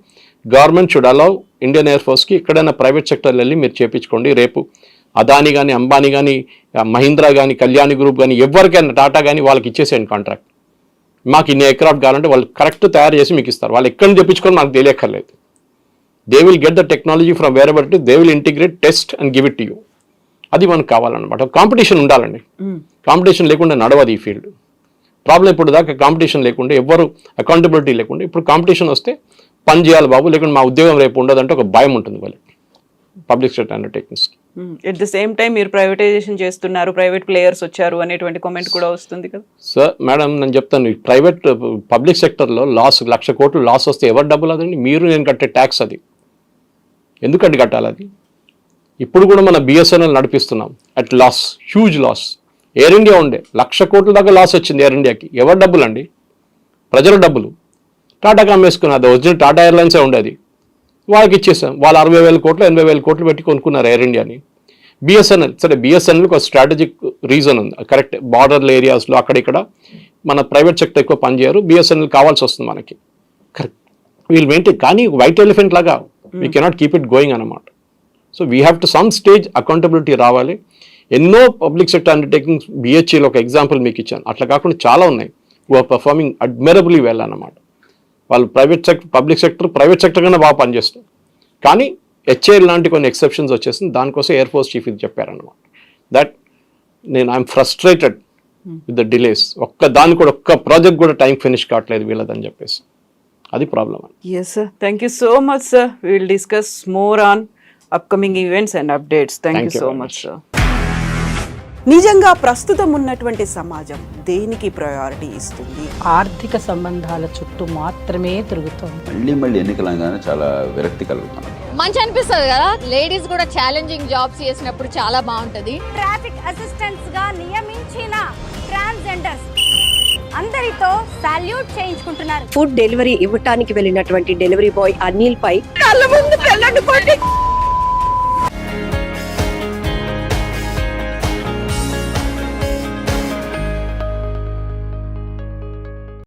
government should allow Indian air ఫోర్స్కి ఎక్కడైనా ప్రైవేట్ సెక్టర్లో వెళ్ళి మీరు చేయించుకోండి. రేపు అదాని కానీ, అంబానీ కానీ, మహీంద్రా కానీ, కళ్యాణి గ్రూప్ కానీ, ఎవరికైనా టాటా కానీ వాళ్ళకి ఇచ్చేసేయండి కాంట్రాక్ట్. మాకు ఇన్ని ఎయిర్క్రాఫ్ట్ కావాలంటే వాళ్ళు కరెక్ట్ తయారు చేసి మీకు ఇస్తారు. వాళ్ళు ఎక్కడి నుంచి తెప్పించుకొని మాకు తెలియక్కర్లేదు. They will get the technology from wherever it is. They will integrate, test and give it to you. అది మనకు కావాలన్నమాట. కాంపిటీషన్ ఉండాలండి. కాంపిటీషన్ లేకుండా నడవదు ఈ ఫీల్డ్. ప్రాబ్లం ఇప్పుడు దాకా కాంపిటీషన్ లేకుండా, ఎవ్వరు అకౌంటబిలిటీ లేకుండా. ఇప్పుడు కాంపిటీషన్ వస్తే పని చేయాలి బాబు, లేకుంటే మా ఉద్యోగం రేపు ఉండదంటే ఒక భయం ఉంటుంది వాళ్ళకి, పబ్లిక్ సెక్టర్ అండర్టేకింగ్స్కి. ఎట్ ద సేమ్ టైం మీరు ప్రైవేటైజేషన్ చేస్తున్నారు, ప్రైవేట్ ప్లేయర్స్ వచ్చారు అనేటువంటి కామెంట్ కూడా వస్తుంది కదా సార్. మేడం నేను చెప్తాను, ప్రైవేట్ పబ్లిక్ సెక్టర్లో లాస్ 1,00,000 కోట్లు లాస్ వస్తే ఎవరు డబ్బులు అదండి? మీరు నేను కట్టే ట్యాక్స్. అది ఎందుకంటే కట్టాలి అది? ఇప్పుడు కూడా మన బిఎస్ఎన్ఎల్ నడిపిస్తున్నాం at loss, huge loss. Air India ఉండే 1,00,000 కోట్ల దాకా లాస్ వచ్చింది ఎయిర్ ఇండియాకి. ఎవరు డబ్బులు అండి? ప్రజల డబ్బులు. టాటాకి అమ్మేసుకున్నారు. అది ఒరిజినల్ టాటా ఎయిర్లైన్సే ఉండేది, వాళ్ళకి ఇచ్చేసాం. వాళ్ళు 60,000 కోట్లు 80,000 కోట్లు పెట్టి కొనుక్కున్నారు ఎయిర్ ఇండియాని. బిఎస్ఎన్ఎల్ సరే, బిఎస్ఎన్ఎల్కి ఒక స్ట్రాటజిక్ రీజన్ ఉంది. కరెక్ట్, బార్డర్ల ఏరియాస్లో అక్కడిక్కడ మన ప్రైవేట్ సెక్టర్ ఎక్కువ పనిచేయరు. బిఎస్ఎన్ఎల్ కావాల్సి వస్తుంది మనకి. కరెక్ట్, వీళ్ళు మెయింటైన్. కానీ వైట్ ఎలిఫెంట్ లాగా we cannot keep it going అన్నమాట. So we have to some stage accountability రావాలి. ఎన్నో పబ్లిక్ సెక్టర్ అండర్టేకింగ్స్, బిహెచ్ఈలో ఒక ఎగ్జాంపుల్ మీకు ఇచ్చాను. అట్లా కాకుండా చాలా ఉన్నాయి హూ ఆర్ పర్ఫార్మింగ్ అడ్మైరబుల్లీ వెల్ అన్నమాట. వాళ్ళు పబ్లిక్ సెక్టర్ ప్రైవేట్ సెక్టర్ కన్నా బాగా పనిచేస్తారు. కానీ హెచ్ఏఎల్ లాంటి కొన్ని ఎక్సెప్షన్స్ వచ్చేసింది. దానికోసం ఎయిర్ ఫోర్స్ చీఫ్ ఇది చెప్పారనమాట, that I'm frustrated with the delays. ఒక్క ప్రాజెక్ట్ కూడా టైం ఫినిష్ కావట్లేదు వీళ్ళదని చెప్పేసి. అది problem. Yes sir, thank you so much sir. We will discuss more on upcoming events and updates. Thank you so much sir. నిజంగా ప్రస్తుతం ఉన్నటువంటి సమాజం దేనికి ప్రయారిటీ ఇస్తుంది? ఆర్థిక సంబంధాల చుట్టూ మాత్రమే తిరుగుతోంది. మళ్ళీ ఎన్నికలంగానే చాలా విరక్తి కలుగుతున్నాం. మంచి అనిపిస్తుంది కదా, లేడీస్ కూడా ఛాలెంజింగ్ జాబ్స్ చేసినప్పుడు చాలా బాగుంటది. ట్రాఫిక్ అసిస్టెంట్స్ గా నియమించిన ట్రాన్స్జెండర్స్ అందరితో సాల్యూట్ చేయించుకుంటున్నారు. ఫుడ్ డెలివరీ ఇవ్వటానికి వెళ్ళినటువంటి డెలివరీ బాయ్ అనిల్ పై కళ్ళ ముందు